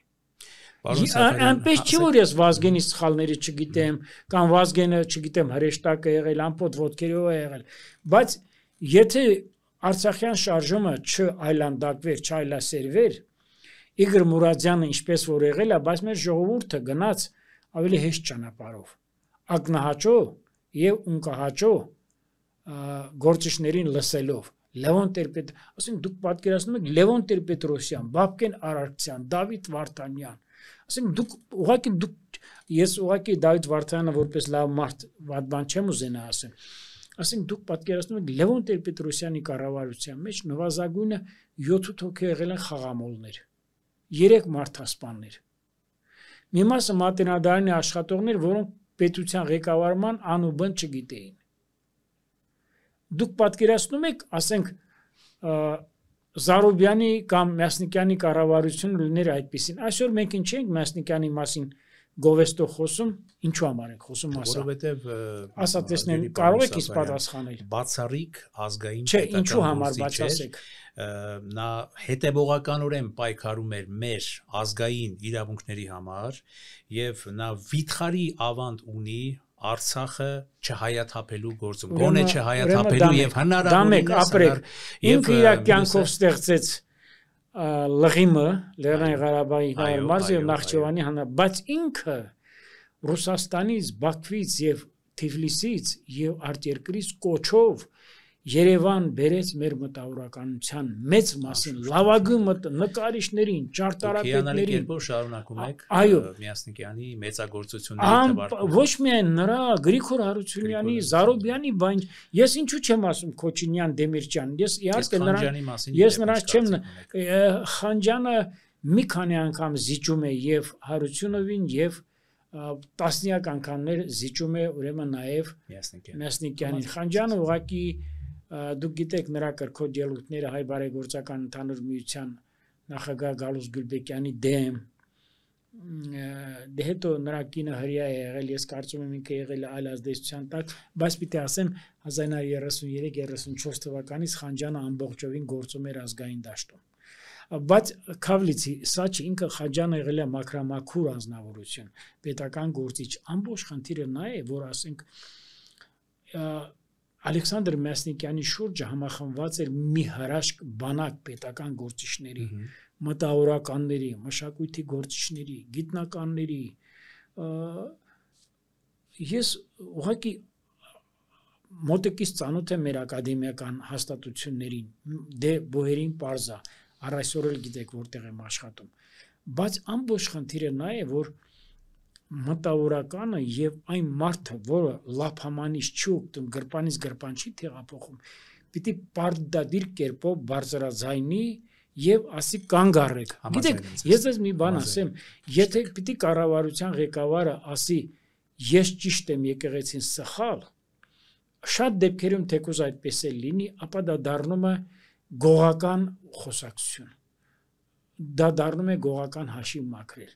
Այնպես չի, որ ես Վազգենի սխալները չգիտեմ, կամ Վազգենը, չգիտեմ, հրեշտակը եղել, ամփոփ ոտքերով է եղել, բայց եթե Արցախյան շարժումը չայլանդակվեր, չայլասերվեր, Իգոր Մուրադյանը ինչպես որ եղել է, բայց մեր ժողովուրդը գնաց ավելի հեշտ ճանապարհով։ Ակնահաճո եւ ունկահաճո գործիչներին լսելով։ Լևոն Տեր-Պետրոսյան, ասենք դուք պատկերացնում եք Լևոն Տեր-Պետրոսյան, Բաբկեն Արարքցյան, Դավիթ Վարդանյան, ասենք դուք ես ուղղակի Դավիթ Վարդանյանը որպես լավ մարդ վատ բան չեմ ուզենա ասեմ, ասենք դուք պատկերացնում եք Լևոն Տեր-Պետրոսյանի կառավարության մեջ նվազագույնը 7 հոգի եղել են խաղամոլներ, 3 մարդասպաններ, մի մասը մատենադարանի աշխատողներ, որոնք պետության ղեկավարման անուբն չգիտեին։ Դուք պատկերացնում եք, ասենք Զարուբյանի կամ Մյասնիկյանի կառավարությունը լիներ այդպեսին։ Այսօր մենք ինչ ենք Մյասնիկյանի մասին գովեստով խոսում, ինչու համար ենք խոսում ասա։ Որովհետև ասա տեսնեն կարող եք իսկ պատասխանել։ Բացառիկ ազգային չէ, ինչու համար բացասեք։ Նա հետևողականորեն պայքարում էր մեր ազգային իրավունքների համար եւ նա վիթխարի ավանդ ունի Արցախը չհայաթափելու գործում, գոնե չհայաթափելու եւ հնարավորինս ապրեք։ Ինքը իր կյանքով ստեղծեց Լղիմը, Լեռնային Ղարաբաղի մարզը եւ Նախճեվանի հանրապետություն, բայց ինքը Ռուսաստանից, Բաքվից եւ Թիֆլիսից եւ արտերկրից կոչով Երևան բերեց մեր մտավորականության մեծ մասին լավագույն նկարիչներին, ճարտարապետներին, երկու շարունակում եք Մյասնիկյանի մեծագործությունների թվարկում։ Ոչ միայն նրա Գրիգոր Հարությունյանի, Զարոբյանի, բայց ես ինչու չեմ ասում Քոչինյան, Դեմիրճյան, ես իհարկե նրանց չեմ Խանջյանը մի քանի անգամ զիջում է եւ Հարությունովին եւ տասնյակ անգամներ զիջում է ուրեմն նաեւ Մյասնիկյանին։ Խանջյանը ուղղակի դուք գիտեք նրա կրկոտ ելույթները հայ բարեգործական ընդհանուր միության նախագահ Գալուս Գյուլբեկյանի դեմ դե հետո նրա կինը հրյա է եղել, ես կարծում եմ ինքը եղել է այլ ազդեցության տակ, բայց պիտի ասեմ 1933-34 թվականից Խանջյանը ամբողջովին գործում էր ազգային դաշտում։ Բայց Քավլիցի սա չէ, ինքը Խանջյանը եղել է մաքրամաքուր անձնավորություն, պետական գործիչ, ամբողջ խնդիրը նա է, որ ասենք Ալեքսանդր Մյասնիկյանի շուրջը համախմբված էր մի հրաշք բանակ պետական գործիչների, մտավորականների, մշակույթի գործիչների, գիտնականների։ Ես ուղղակի մոտիկից ծանոթ եմ մեր ակադեմիական հաստատություններին, դե բոհերին պարզա, առ այսօր էլ գիտեք որտեղ եմ աշխատում, բայց ամբողջ խնդիրը նա է, որ մտավորականը եւ այն մարդը, որը լափամանից չի օգտվում, գրպանից գրպան չի թեղափոխում, պիտի պարտադիր կերպով բարձրաձայնի եւ ասի կանգ առեք։ Գիտեք, ես ես մի բան ասեմ, եթե պիտի կառավարության ղեկավարը ասի ես ճիշտ եմ, եկեղեցին սխալ, շատ դեպքերում թեկուզ այդպես է լինի, ապա դա դառնում է գողական խոսակցություն։ Դա դառնում է գողական հաշիվ մաքրել։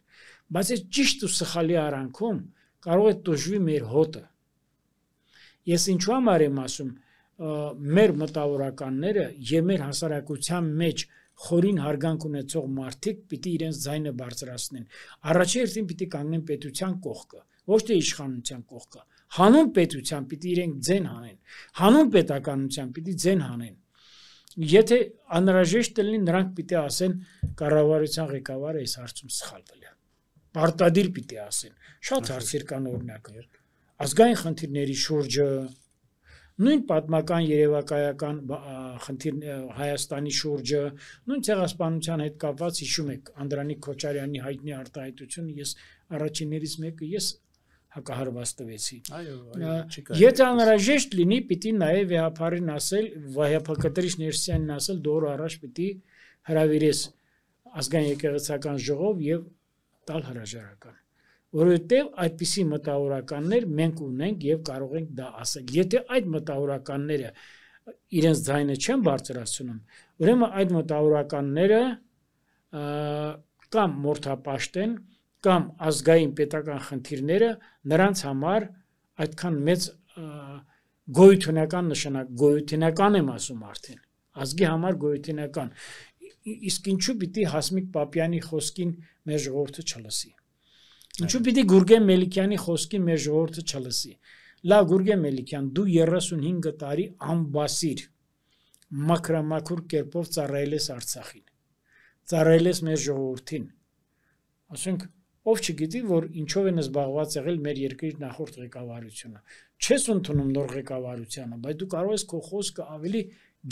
Բայց այս ճիշտ ու սխալի արանքում կարող է տուժվի մեր հոտը։ Ես ինչու համար եմ ասում, մեր մտավորականները եւ մեր հասարակության մեջ խորին հարգանք ունեցող մարդիկ պիտի իրենց ձայնը բարձրացնեն։ Առաջին հերթին պիտի կանգնեն պետության կողքը, ոչ թե իշխանության կողքը։ Հանուն պետության պիտի իրենք ձեն հանեն։ Հանուն պետականության պիտի ձեն հանեն։ Եթե անհրաժեշտ լինի, նրանք պիտի ասեն կառավարության ղեկավարը այս հարցում սխալվել է։ Պարտադիր պիտի ասեն։ Շատ հարցեր կան օրինակներ։ Ազգային խնդիրների շուրջը, նույն պատմական երևակայական խնդիր Հայաստանի շուրջը, նույն ցեղասպանության հետ կապված հիշում եք Անդրանիկ Քոչարյանի հայտնի արտահայտությունը, ես առաջիններից մեկը ես հակահարված տվեցի։ Եթե անհրաժեշտ լինի, պիտի նաև վեհապարին ասել, վեհապակտրիչ Ներսյանին ասել, դու օր առաջ պիտի հրավիրես ազգային եկեղեցական ժողով եւ տալ հրաժարական, որովհետեւ այդպիսի մտավորականներ մենք ունենք եւ կարող ենք դա ասել։ Եթե այդ մտավորականները իրենց ձայնը չեն բարձրացնում, ուրեմն այդ մտավորականները կամ մորթապաշտ են, կամ ազգային պետական խնդիրները նրանց համար այդքան մեծ գոյութենական նշանակ, գոյութենական եմ ասում արդեն, ազգի համար գոյութենական, իսկ ինչու պիտի Հասմիկ Պապյանի խոսքին մեր ժողովուրդը չլսի, ինչու պիտի Գուրգեն Մելիքյանի խոսքին մեր ժողովուրդը չլսի, լավ Գուրգեն Մելիքյան, դու 35 տարի անբասիր, մաքրամաքուր կերպով ծառայել ես Արցախին, ծառայել ես մեր ժողովրդին։ Ասենք ով չգիտի, որ ինչով են զբաղված եղել մեր երկրի նախորդ ղեկավարությունը։ Չես ընդունում նոր ղեկավարությանը, բայց դու կարող ես քո խոսքը ավելի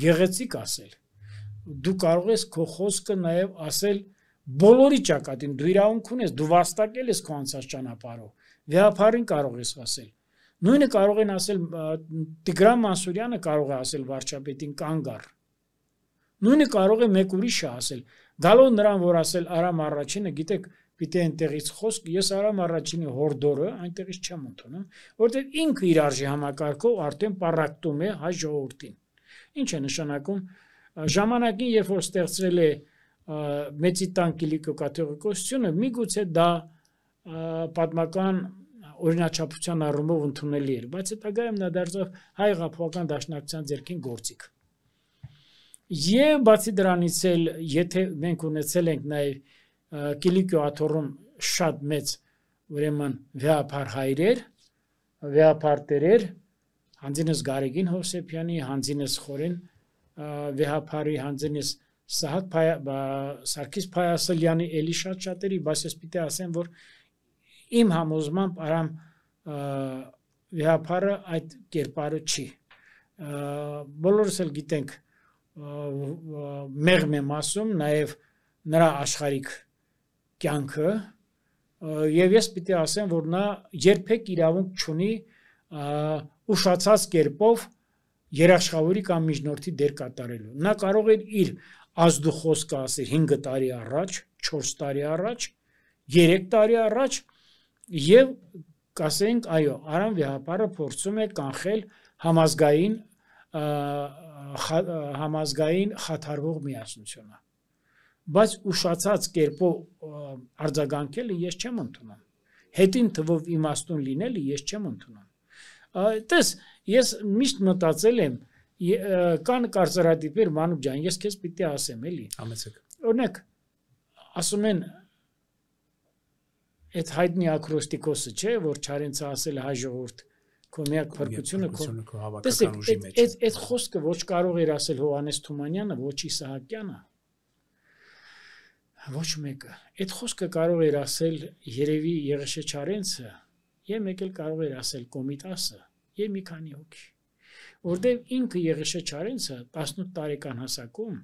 գեղեցիկ ասել։ Դու կարող ես քո խոսքը նաև ասել բոլորի ճակատին, դու իրավունք ունես, դու վաստակել ես քո անցած ճանապարհով։ Վեհապարին կարող ես ասել։ Նույնը կարող են ասել Տիգրան Մանսուրյանը կարող է ասել վարչապետին կանգ առ։ Նույնը կարող է մեկ ուրիշը ասել։ Գալով նրան, որ ասել Արամ առաջինը, գիտեք, պիտի այնտեղից խոսք, ես Արամ առաջինի հորդորը այնտեղից չեմ ընդունում, որտեղ ինքը իր արժի համակարգով արդեն պարակտում է հայ ժողովրդին։ Ինչ է նշանակում ժամանակին, երբ որ ստեղծվել է Մեծի տան Կիլիկիո կաթողիկոսությունը, միգուցե դա պատմական օրինաչափության առումով ընդունելի էր, բայց հետագայում նա դարձավ հայ հեղափոխական դաշնակցության ձեռքին գործիք։ Եվ բացի դրանից էլ, եթե մենք ունեցել ենք նաև Կիլիկիո աթոռում շատ մեծ ուրեմն վեհապար հայրեր, վեհապար տերեր, հանձինս Գարեգին Հովսեփյանի, հանձինս Խորեն վեհապարի, հանձինս Սարգիս Փայասլյանի, էլի շատ-շատերի, բայց ես պիտի ասեմ, որ իմ համոզմամբ Արամ վեհապարը այդ կերպարը չի։ Բոլորս էլ գիտենք մեղմ եմ ասում նաև նրա աշխարհիկ կյանքը եւ ես պիտի ասեմ, որ նա երբեք իրավունք չունի ուշացած կերպով երաշխավորի կամ միջնորդի դեր կատարելու։ Նա կարող էր իր ազդու խոսքը ասել 5 տարի առաջ, 4 տարի առաջ, 3 տարի առաջ եւ կասենք, այո, Արամ վեհապարը փորձում է կանխել համազգային խաթարվող միասնությունը։ Բայց ուշացած կերպով արձագանքելը ես չեմ ընդունում։ Հետին թվով իմաստուն լինելը ես չեմ ընդունում։ Տես, ես միշտ մտածել եմ, կան կարծրատիպեր, Մանուկ ջան, ես քեզ պիտի ասեմ, էլի։ Համեցեք։ Օրինակ, ասում են այդ հայտնի ակրոստիկոսը չէ, որ Չարենցը ասել է հայ ժողովուրդ, քո միակ փրկությունը քո հավաքական ուժի մեջ։ Այդ խոսքը ոչ կարող էր ասել Հովհաննես Թումանյանը, ոչ Իսահակյանը, ոչ մեկը։ Այդ խոսքը կարող էր ասել երևի Եղեշե Չարենցը, եւ մեկ էլ կարող էր ասել Կոմիտասը, եւ մի քանի հոգի։ Որտեւ ինքը Եղեշե Չարենցը 18 տարեկան հասակում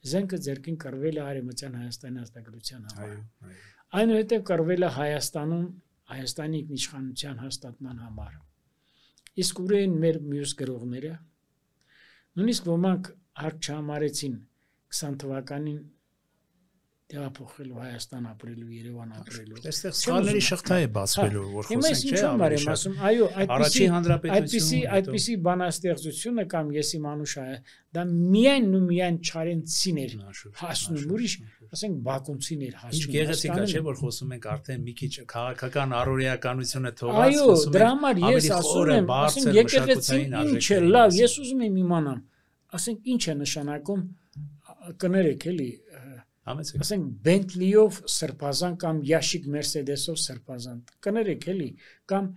զենքը ձեռքին կռվել է Արևմտյան Հայաստանի ազատագրության համար։ Այնուհետև կռվել է Հայաստանում Հայաստանի ինքնիշխանության հաստատման համար։ Իսկ ուր են մեր մյուս գրողները։ Նույնիսկ ոմանք հարկ չհամարեցին 20 թվականին տեղափոխելու Հայաստան ապրելու, Երևան ապրելու։ Այստեղ սխալների շղթա է բացվելու, որ խոսենք, չէ՞, ավելի շատ։ Այո, այդպիսի բանաստեղծությունը կամ ես իմ անուշը, դա միայն ու միայն Չարենցին էր հասնում, ուրիշ, ասենք Բակունցին էր հասնում։ Ինչ գեղեցիկ է, չէ՞, որ խոսում ենք արդեն մի քիչ քաղաքական առօրեականությունը թողած, այո, դրա համար ես ասում եմ, ասենք եկեղեցին ինչ է, լավ, ես ուզում եմ իմանամ, ասենք ինչ է նշանակում, կներեք էլի, ասենք Bentley-ով սրբազան կամ Yashik Mercedes-ով սրբազան, կներեք էլի, կամ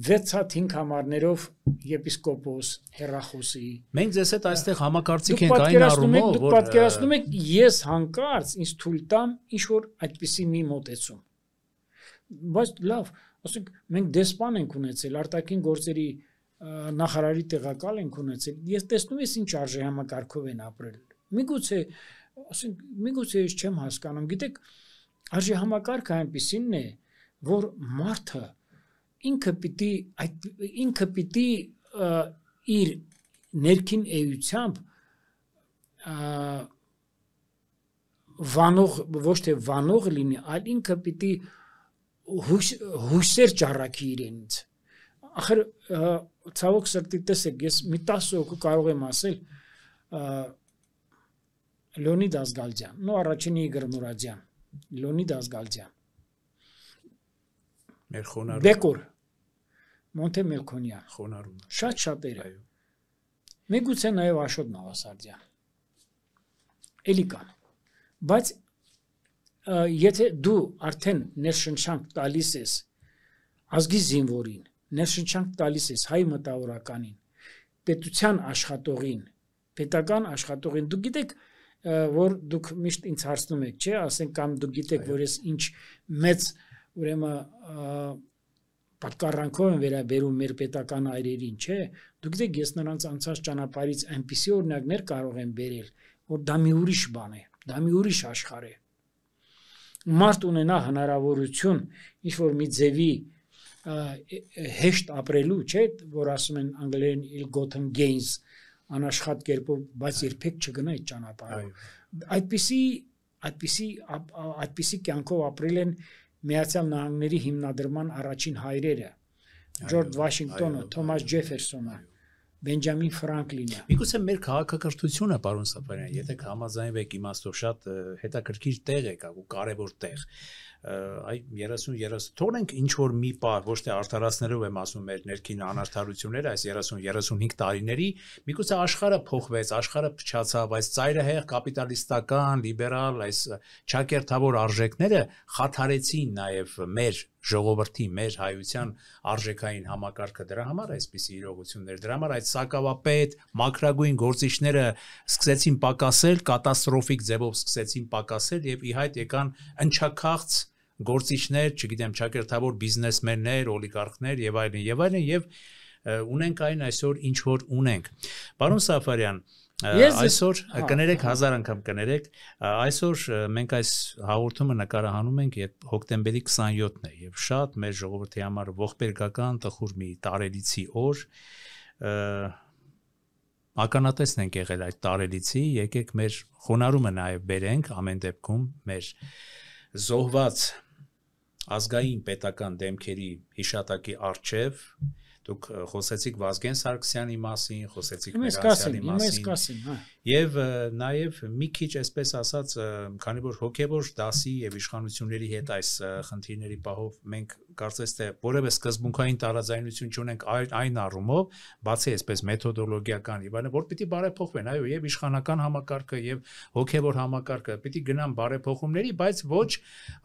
6-5 համարներով եպիսկոպոս, հեռախոսի։ Մենք ձեզ հետ այստեղ համակարծիք ենք այն առումով, որ դուք պատկերացնում եք, ես հանկարծ ինձ թույլ տամ ինչ որ այդպիսի մի մոտեցում։ Բայց լավ, ասենք մենք դեսպան ենք ունեցել, արտաքին գործերի նախարարի տեղակալ ենք ունեցել։ Ես տեսնում ես ինչ արժե համակարգով են ապրել։ Միգուցե ասենք միգուցե ես չեմ հասկանում, գիտեք, արժի համակարգը այնպիսին է, որ մարդը ինքը պիտի իր ներքին էությամբ վանող, ոչ թե վանող լինի, այլ ինքը պիտի հույսեր ճառակի իրենից։ Ախր ցավոք սրտի տեսեք, ես մի 10 հոգու կարող եմ ասել Լեոնիդ Ազգալդյան, նո առաջինը Իգոր Մուրադյան, Լեոնիդ Ազգալդյան, մեր խոնարհում, Բեկոր, Մոնթե Մելքոնյան, խոնարհում, շատ-շատերը, միգուցե նաև Աշոտ Նավասարդյան, էլի կան, բայց եթե դու արդեն ներշնչանք տալիս ես ազգի զինվորին, ներշնչանք տալիս ես հայ մտավորականին, պետության աշխատողին, պետական աշխատողին, դու գիտեք, որ դուք միշտ ինձ հարցնում եք, չէ, ասենք կամ դուք գիտեք, որ ես ինչ մեծ ուրեմն պատկառանքով են վերաբերում մեր պետական այրերին, չէ, դուք գիտեք, ես նրանց անցած ճանապարհից այնպիսի օրինակներ կարող եմ բերել, որ դա մի ուրիշ բան է, դա մի ուրիշ աշխարհ է։ Մարդ ունենա հնարավորություն ինչ-որ մի ձևի հեշտ ապրելու, չէ, որ ասում են անգլերեն ill-gotten gains, անաշխատ կերպով, բայց երբեք չգնա այդ ճանապարհով։ Այդպիսի կյանքով ապրել են Միացյալ Նահանգների հիմնադրման առաջին հայրերը, Ջորջ Վաշինգտոնը, Թոմաս Ջեֆերսոնը, Բենջամին Ֆրանկլինը։ Միգուցե մեր քաղաքակրթությունը, պարոն Սաֆարյան, եթե համաձայնվեք իմաստով շատ հետաքրքիր տեղ է ու կարևոր տեղ։ Այ 30 թողնենք ինչ որ մի պահ, ոչ թե արդարացնելով եմ ասում մեր ներքին անարդարությունները, այս 30-35 տարիների, միգուցե աշխարհը փոխվեց, աշխարհը փչացավ, այս ծայրահեղ կապիտալիստական, լիբերալ, այս ճակերտավոր արժեքները խաթարեցին նաև մեր ժողովրդի, մեր հայության արժեքային համակարգը, դրա համար այսպիսի իրողություններ, դրա համար այդ սակավապետ մակրագույն գործիչները սկսեցին պակասել, կատաստրոֆիկ ձևով սկսեցին պակասել եւ ի հայտ եկան ընչաքաղց գործիչներ, չգիտեմ, ճակերտավոր բիզնեսմեններ, օլիգարխներ եւ այլն եւ ունենք այն այսօր ինչ որ ունենք։ Պարոն Սաֆարյան, այսօր կներեք 1000 անգամ կներեք, այսօր մենք այս հաղորդումը նկարահանում ենք հոկտեմբերի 27-ն է եւ շատ մեր ժողովրդի համար ողբերգական տխուր մի տարելիցի օր, ականատեսն ենք եղել այդ տարելիցի, եկեք մեր խոնարհումը նաեւ բերենք ամեն դեպքում մեր զոհված ազգային պետական դեմքերի հիշատակի արչեւ դուք խոսեցիք Վազգեն Սարգսյանի մասին, խոսեցիք Մերասյանի մասին, եւ նաեւ մի քիչ այսպես ասած, քանի որ հոգեվոր դասի եւ իշխանությունների հետ այս խնդիրների պահով մենք կարծես թե որևէ սկզբունքային տարաձայնություն չունենք այն առումով, բացի այսպես մեթոդոլոգիական եւ այլն, որ պիտի բարեփոխվեն, այո, եւ իշխանական համակարգը եւ հոգեվոր համակարգը պիտի գնան բարեփոխումների, բայց ոչ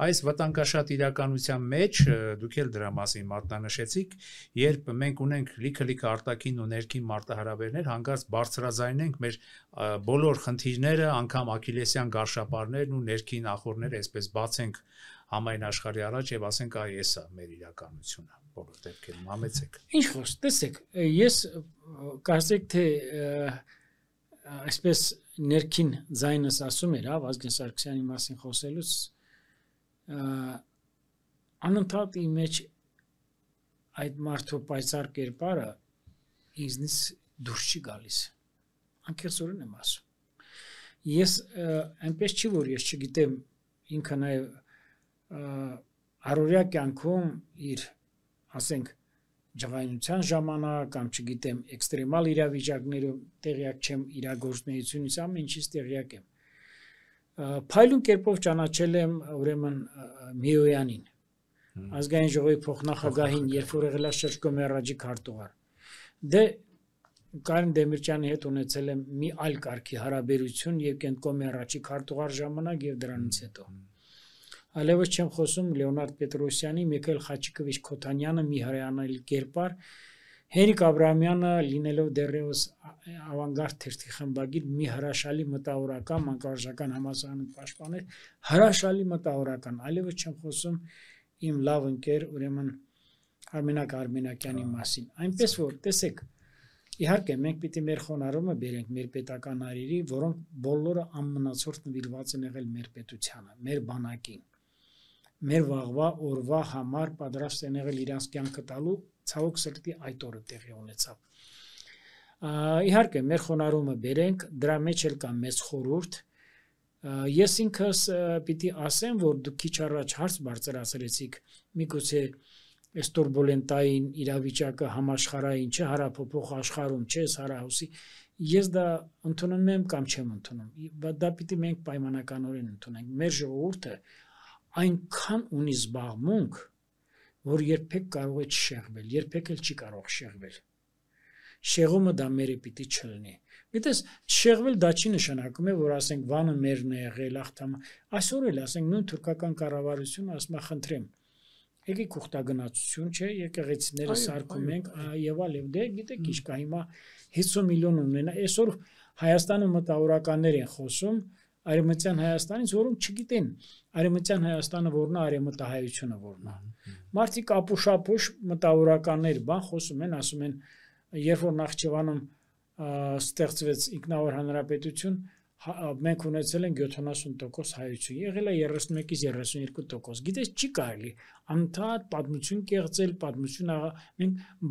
այս վտանգաշատ իրականության մեջ, դուք էլ դրա մասին մատնանշեցիք, երբ մենք ունենք լիքը արտաքին ու ներքին մարտահրավերներ, հանկարծ բարձրաձայնենք մեր բոլոր խնդիրները, անգամ Աքիլեսյան գարշապարներն ու ներքին ախորները այսպես բացենք համայն աշխարհի առաջ եւ ասենք այ էսա մեր իրականությունը, բոլոր դեպքերում համեցեք։ Ինչ խոսք, տեսեք, ես կարծեք թե այսպես ներքին ձայնս ասում էր, Վազգեն Սարգսյանի մասին խոսելուց անընդհատ իմ մեջ այդ մարդու պայծառ կերպարը ինձնից դուրս չի գալիս։ Անկեղծորեն եմ ասում։ Ես այնպես չի, որ ես չգիտեմ ինքը նաև առօրյա կյանքում իր, ասենք, ջղայնության ժամանակ կամ չգիտեմ էքստրեմալ իրավիճակներում տեղյակ չեմ իրագործունեությունից, ամեն ինչից տեղյակ եմ։ Փայլուն կերպով ճանաչել եմ ուրեմն Միոյանին, ազգային ժողովի փոխնախագահին, երբ որ եղել է շրջկոմերաճի քարտուղար։ Դե Կարեն Դեմիրճյանի հետ ունեցել եմ մի այլ կարգի հարաբերություն եւ կենտկոմերաճի քարտուղար ժամանակ եւ դրանից հետո։ Այլևս չեմ խոսում Լեոնարդ Պետրոսյանի, Միքայել Խաչիկովիչ Քոթանյանը մի հրայանալի կերպար, Հենրիկ Աբրահամյանը լինելով դեռևս ավանգարդ թերթի խմբագիր մի հրաշալի մտավորական, մանկավարժական համալսարանում պաշտպաներ, հրաշալի մտավորական, այլևս չեմ խոսում իմ լավ ընկեր ուրեմն Արմենակ Արմենակյանի մասին։ Այնպես որ տեսեք, իհարկե մենք պիտի մեր խոնարհումը բերենք մեր պետական այրերի, որոնք բոլորը անմնացորդ նվիրված են եղել մեր պետությանը, մեր բանակին, մեր վաղվա օրվա համար պատրաստ են եղել իրանց կյանքը տալու, ցավոք սրտի այդ օրը տեղի ունեցավ։ Իհարկե մեր խոնարհումը բերենք, դրա մեջ էլ կա մեծ խորհուրդ։ Ես ինքս պիտի ասեմ, որ դուք քիչ առաջ հարց բարձրացրեցիք, միգուցե այս տուրբուլենտային իրավիճակը համաշխարհային չէ, հարաբերող աշխարհում չէ, Սարահուսի, ես դա ընդունում եմ կամ չեմ ընդունում, դա պիտի մենք պայմանականորեն ընդունենք։ Մեր ժողովուրդը այնքան ունի զբաղմունք, որ երբեք կարող է չշեղվել, երբեք էլ չի կարող շեղվել։ Շեղումը դա մերը պիտի չլինի։ Գիտես, շեղվել դա չի նշանակում է, որ ասենք Վանը մերն է եղել, ախտամը։ Այսօր էլ ասենք նույն թուրքական կառավարությունը ասում է խնդրեմ, եկեք ուխտագնացություն չէ, եկեղեցիները սարքում ենք եւ այլն, դե գիտեք ինչ կա հիմա 50 միլիոն ունենա, այսօր Հայաստանը մտավորականներ են խոսում, Արևմտյան Հայաստանից, որոնք չգիտեն Արևմտյան Հայաստանը որն է, արևմտահայությունը որն է։ Մարդիկ ապուշ մտավորականներ բան խոսում են, ասում են, երբ որ Նախճիվանում ստեղծվեց ինքնավոր հանրապետություն, մենք ունեցել ենք 70% հայություն, եղել է 31-ից 32%։ Գիտես, չի կարելի անդադ պատմություն կեղծել, պատմություն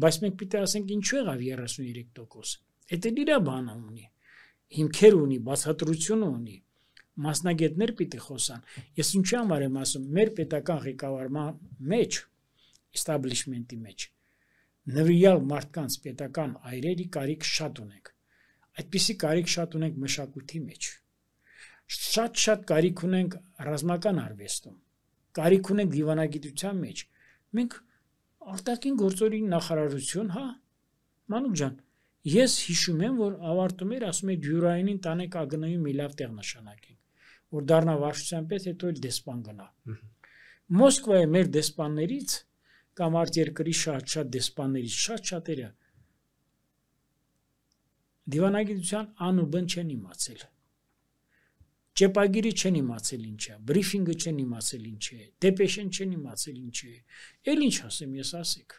բայց մենք պիտի ասենք ինչու եղավ 33%։ Դա իր բանը ունի, հիմքեր ունի, բացատրություն ունի, մասնագետներ պիտի խոսան։ Ես ինչի համար եմ ասում, մեր պետական ղեկավարման մեջ, establishment-ի մեջ, նվիրյալ մարդկանց պետական այրերի կարիք շատ ունենք։ Այդպիսի կարիք շատ ունենք մշակույթի մեջ։ Շատ կարիք ունենք ռազմական արվեստում։ Կարիք ունենք դիվանագիտության մեջ։ Մենք արտաքին գործերի նախարարություն, հա, Մանուկ ջան, ես հիշում եմ, որ ավարտում էր, ասում է Դյուրայինին տանեք ԱԳՆ-ում մի լավ տեղ նշանակենք, որ դառնա վարչության պետ, հետո էլ դեսպան գնա։ Մոսկվայի մեր դեսպաններից կամ արտերկրի շատ դեսպաններից շատերը դիվանագիտության անուբն չեն իմացել։ Ճեպագիրը չեն իմացել ինչ է, բրիֆինգը չեն իմացել ինչ է, դեպեշեն չեն իմացել ինչ է։ Էլ ինչ ասեմ ես ասեք։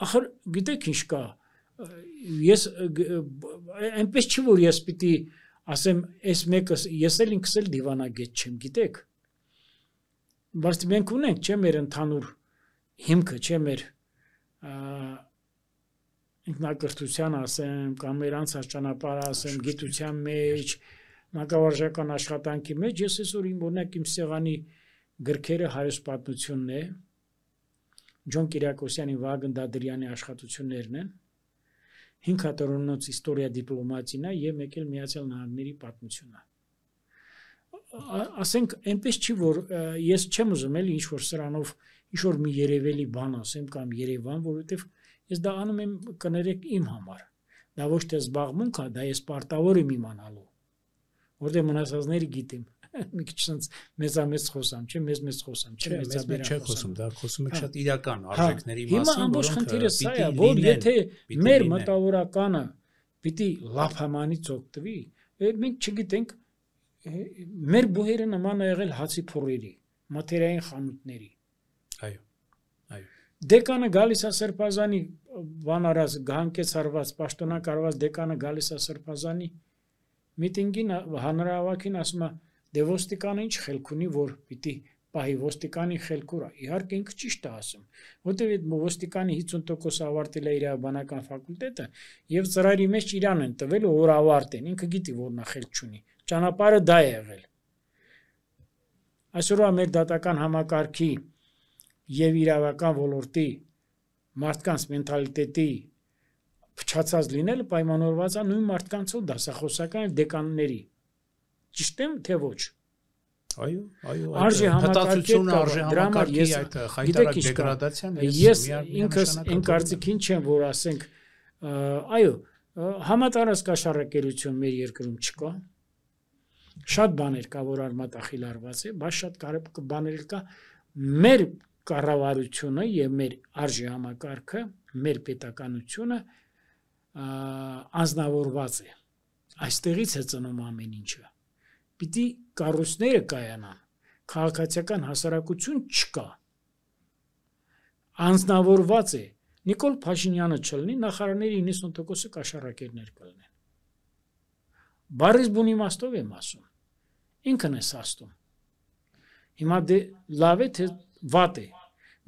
Ախր գիտեք ինչ կա, ես այնպես չի որ ես պիտի ասեմ, այս մեկը ես էլ ինքս էլ դիվանագետ չեմ, գիտեք։ Բայց մենք ունենք, չէ՞ մեր ընդհանուր հիմքը, չէ՞ մեր ինքնակրթության ասեմ, կամ մեր անցած ճանապարհը ասեմ, գիտության մեջ, մանկավարժական աշխատանքի մեջ, ես այսօր իմ օրինակ իմ սեղանի գրքերը հայոց պատմությունն է, Ջոն Կիրակոսյանի, Վագն Դադրյանի աշխատություններն են, 5 հատորոնոց իստորիա դիպլոմատիան է եւ մեկ էլ Միացյալ Նահանգների պատմությունը։ Ասենք այնպես չի որ ես չեմ ուզում էլի ինչ որ սրանով ինչ որ մի երևելի բան ասեմ կամ Երևան, որովհետեւ ես դա անում եմ կներեք իմ համար։ Դա ոչ թե զբաղմունք է, դա ես պարտավոր եմ իմանալու։ Որտեղ մնացածները գիտեմ։ Մի քիչ sense մեծամեծ խոսամ, չէ՞, մեծ խոսամ, չէ՞, մեծաբերան խոսում, դա խոսում եք շատ իրական արժեքների մասին, հիմա ամբողջ խնդիրը սա է, որ եթե մեր մտավորականը պիտի լափամանից օգտվի, մենք չգիտենք մեր բուհերը նման է եղել հացի փորերի, մատերիային խանութների։ Այո, այո։ Դեկանը գալիս է Սրբազանի բանարած գահանկեց արված, պաշտոնակ արված դեկանը գալիս է Սրբազանի միտինգին հանրահավաքին ասում է դե ոստիկանը ինչ խելք ունի, որ պիտի պահի ոստիկանի խելքուրա։ Իհարկե ինքը ճիշտ է ասում, որտեղ այդ ոստիկանի 50% ավարտել է իր բանական ֆակուլտետը եւ ծրարի մեջ իրան են տվել որ ավարտեն, ինքը գիտի որ նա խելք չունի։ Ճանապարհը դա է եղել։ Այսօրվա մեր դատական համակարգի եւ իրավական ոլորտի մարդկանց մենտալիտետի փչացած լինելը պայմանավորված է նույն մարդկանցով դասախոսական եւ դեկանների։ Ճիշտ եմ թե ոչ։ Այո, այո, արժե համակարգությունը, արժե համակարգի այդ խայտարակ դեգրադացիան ես ինքս այն կարծիքին չեմ, որ ասենք, այո, համատարած կաշառակերություն մեր երկրում չկա։ Շատ բաներ կա, որ արմատախիլարված է, բայց շատ բաներ կա մեր կառավարությունը եւ մեր արժե համակարգը, մեր պետականությունը անձնավորված է։ Այստեղից է ծնում ամեն ինչը։ Պիտի կառույցները կայանան, քաղաքացիական հասարակություն չկա։ Անձնավորված է։ Նիկոլ Փաշինյանը չլինի, նախարարների 90%-ը կաշառակերներ կլինեն։ Բարիս բուն իմաստով եմ ասում։ Ինքն է սաստում։ Հիմա դե լավ է թե վատ է։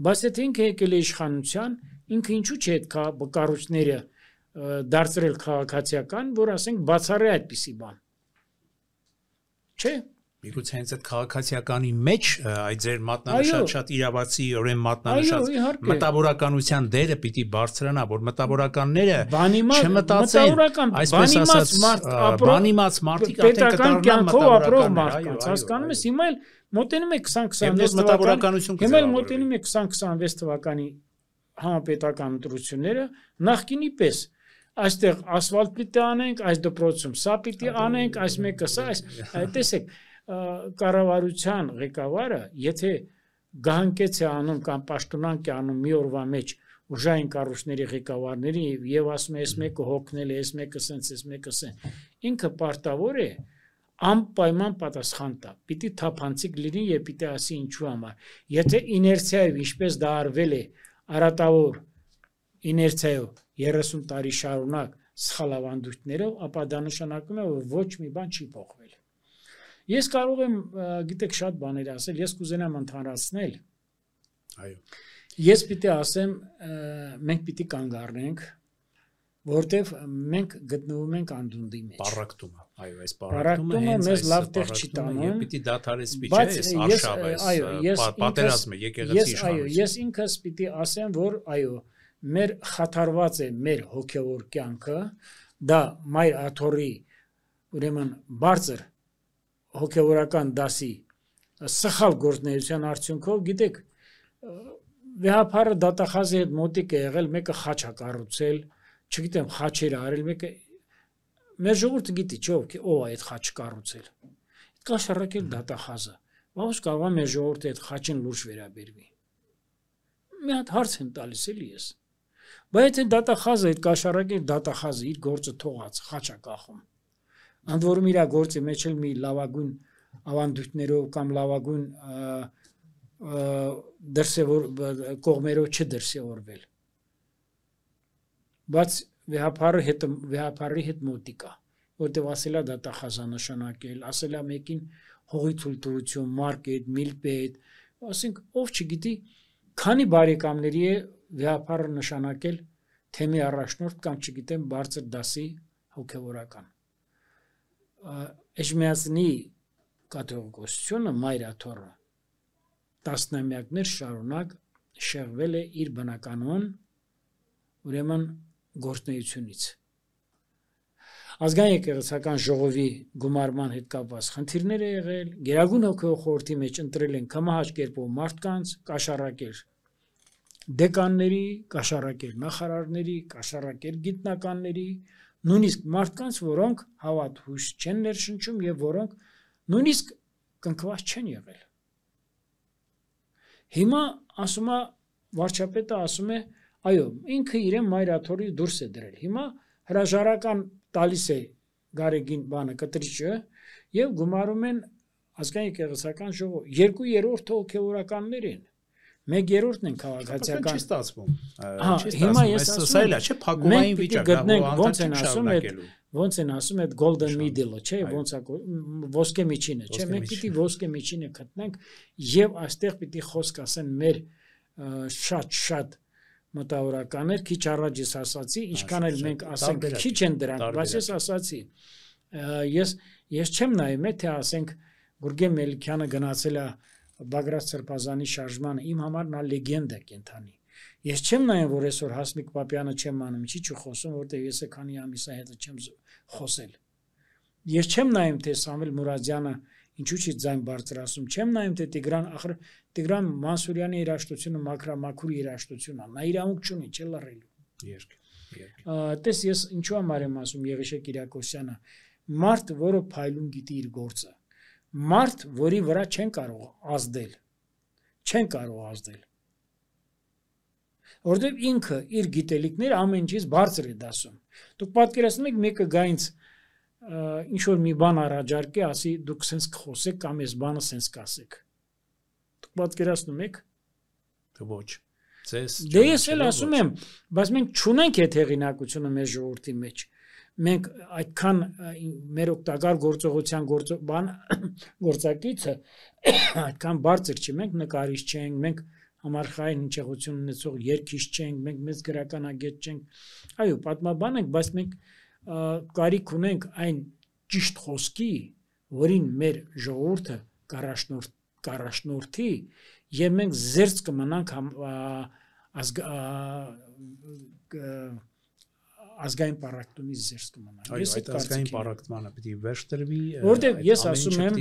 Բայց եթե ինքը եկել է իշխանության, ինքը ինչու՞ չէ այդ կառույցները դարձրել քաղաքացիական, որ ասենք բացառե այդպիսի բան։ Չէ։ Միգուցե հենց այդ քաղաքացիականի մեջ այդ ձեր մատնանշած շատ իրավացիորեն մատնանշած մտավորականության դերը պիտի բարձրանա, որ մտավորականները չմտածեն, այսպես ասած, բանիմաց մարդիկ արդեն կդառնան մտավորականներ, հասկանում ես, հիմա էլ մոտենում է 2026 թվականի, հիմա էլ մոտենում է 2026 թվականի համապետական ընտրությունները, նախկինի պես այստեղ ասֆալտ պիտի անենք, այս դպրոցում սա պիտի անենք, այս մեկը սա, տեսեք, կառավարության ղեկավարը, եթե գահանկեց է անում կամ պաշտոնանկ է անում մի օրվա մեջ ուժային կառույցների ղեկավարների եւ ասում է, այս մեկը հոգնել է, այս մեկը սենց, այս մեկը սեն։ Ինքը պարտավոր է անպայման պատասխան տա։ Պիտի թափանցիկ լինի եւ պիտի ասի ինչու համար։ Եթե իներցիայով ինչպես դա արվել է արատավոր իներցիայով 30 տարի շարունակ սխալ ավանդույթներով, ապա դա նշանակում է, որ ոչ մի բան չի փոխվել։ Ես կարող եմ, գիտեք, շատ բաներ ասել, ես կուզենամ ընդհանրացնել։ Այո։ Ես պիտի ասեմ, մենք պիտի կանգ առնենք, որտեվ մենք գտնվում ենք անդունդի մեջ։ Պարակտումը, այո, այս պարակտումը մեզ լավ տեղ չի տանում։ Եվ պիտի դադարեցվի, չէ՞, այս արշավը, այս պատերազմը, եկեղեցի իշխանությունը։ Ես ինքս պիտի ասեմ, որ այո, մեր խաթարված է մեր հոգևոր կյանքը, դա Մայր Աթոռի ուրեմն բարձր հոգևորական դասի սխալ գործունեության արդյունքով, գիտեք, վեհապարը դատախազի հետ մոտիկ է եղել, մեկը խաչ է կառուցել, չգիտեմ, խաչեր արել, մեկը մեր ժողովուրդը գիտի, չէ՞, ով է այդ խաչ կառուցել։ Այդ կաշառակել դատախազը։ Ո՞ւս կարող է մեր ժողովուրդը այդ խաչին լուրջ վերաբերվի։ Մի հատ հարց եմ տալիս էլի ես։ Բայց այդ դատախազը, այդ կաշառակել դատախազը իր գործը թողած, խաչա կախում։ Ընդ որում իր գործի մեջ էլ մի լավագույն ավանդույթներով կամ լավագույն կողմերով չդրսևորվել։ Բայց վեհապարի հետ մոտիկա, որտեղ ասելա դատախազա նշանակել, ասելա մեկին հողի թույլտվություն, մարկետ, միլպետ, ասենք ով չգիտի, քանի բարեկամների է վեհապարը նշանակել թեմի առաջնորդ կամ չգիտեմ բարձր դասի հոգևորական։ Էջմիածնի կաթողիկոսությունը Մայր Աթոռը տասնամյակներ շարունակ շեղվել է իր բնականոն ուրեմն գործունեությունից։ Ազգային եկեղեցական ժողովի գումարման հետ կապված խնդիրներ է եղել, Գերագույն հոգևոր խորհրդի մեջ ընտրել են կամահաճ կերպով մարդկանց, կաշառակեր դեկանների, կաշառակեր նախարարների, կաշառակեր գիտնականների, նույնիսկ մարդկանց, որոնք հավատ հույս չեն ներշնչում եւ որոնք նույնիսկ կնքված չեն եղել։ Հիմա ասում է վարչապետը ասում է, այո, ինքը իրեն Մայր Աթոռի դուրս է դրել։ Հիմա հրաժարական տալիս է Գարեգին բանը կտրիչը եւ գումարում են ազգային եկեղեցական ժողով 2/3 հոգևորականներ են։ 1/3-ն են քաղաքացիական։ Չի ստացվում։ Հիմա ես ասում եմ, չէ, փակումային վիճակ, ոնց են ասում այդ golden middle-ը, չէ, ոնց է ոսկե միջինը, չէ, մենք պիտի ոսկե միջինը գտնենք եւ այստեղ պիտի խոսք ասեն մեր շատ մտավորականներ, քիչ առաջ ես ասացի, ինչքան էլ մենք ասենք քիչ են դրանք, բայց ես ասացի, ես չեմ նայում, թե ասենք Գուրգեն Մելիքյանը գնացել է Բագրատ Սրբազանի շարժմանը, իմ համար նա լեգենդա կենթանի։ Ես չեմ նայում, որ այսօր Հասմիկ Պապյանը չեմ անում, ինչի՞ չխոսում, որտեղ ես է քանի ամիսա հետո չեմ խոսել։ Ես չեմ նայում, թե Սամվել Մուրադյանը ինչու՞ չի ձայն բարձրացում, չեմ նայում, թե Տիգրան Մանսուրյանի երաժշտությունը մաքրամաքուր երաժշտություն է, նա իրավունք չունի, չէ՞ լռելու։ Տես ես ինչու համար եմ ասում Եղիշե Կիրակոսյանը, մարդ, որը փայլուն գիտի իր գործը, մարդ, որի վրա չեն կարող ազդել, որտեղ ինքը իր գիտելիքները ամեն ինչից բարձր է դասում։ Դուք պատկերացնում եք մեկը գայից ինչ որ մի բան առաջարկի, ասի դուք սենց կխոսեք կամ այս բանը սենց կասեք։ Դուք պատկերացնում եք։ Թե ոչ։ Դե ես էլ ասում եմ, բայց մենք չունենք այդ հեղինակությունը մեր ժողովրդի մեջ։ Մենք այդքան մեր օգտակար գործողության գործակիցը այդքան բարձր չի, մենք նկարիչ չենք, մենք համարխային հնչեղություն ունեցող երգիչ չենք, մենք մեծ գրականագետ չենք։ Այո, պատմաբան ենք, բայց մենք կարիք ունենք այն ճիշտ խոսքի, որին մեր ժողովուրդը կառաջնորդի, եւ մենք զերծ կմնանք ազգային պարակտումից զերծ կմնանք։ Այո, այդ ազգային պարակտմանը պիտի վերջ տրվի։ Որտեղ ես ասում եմ,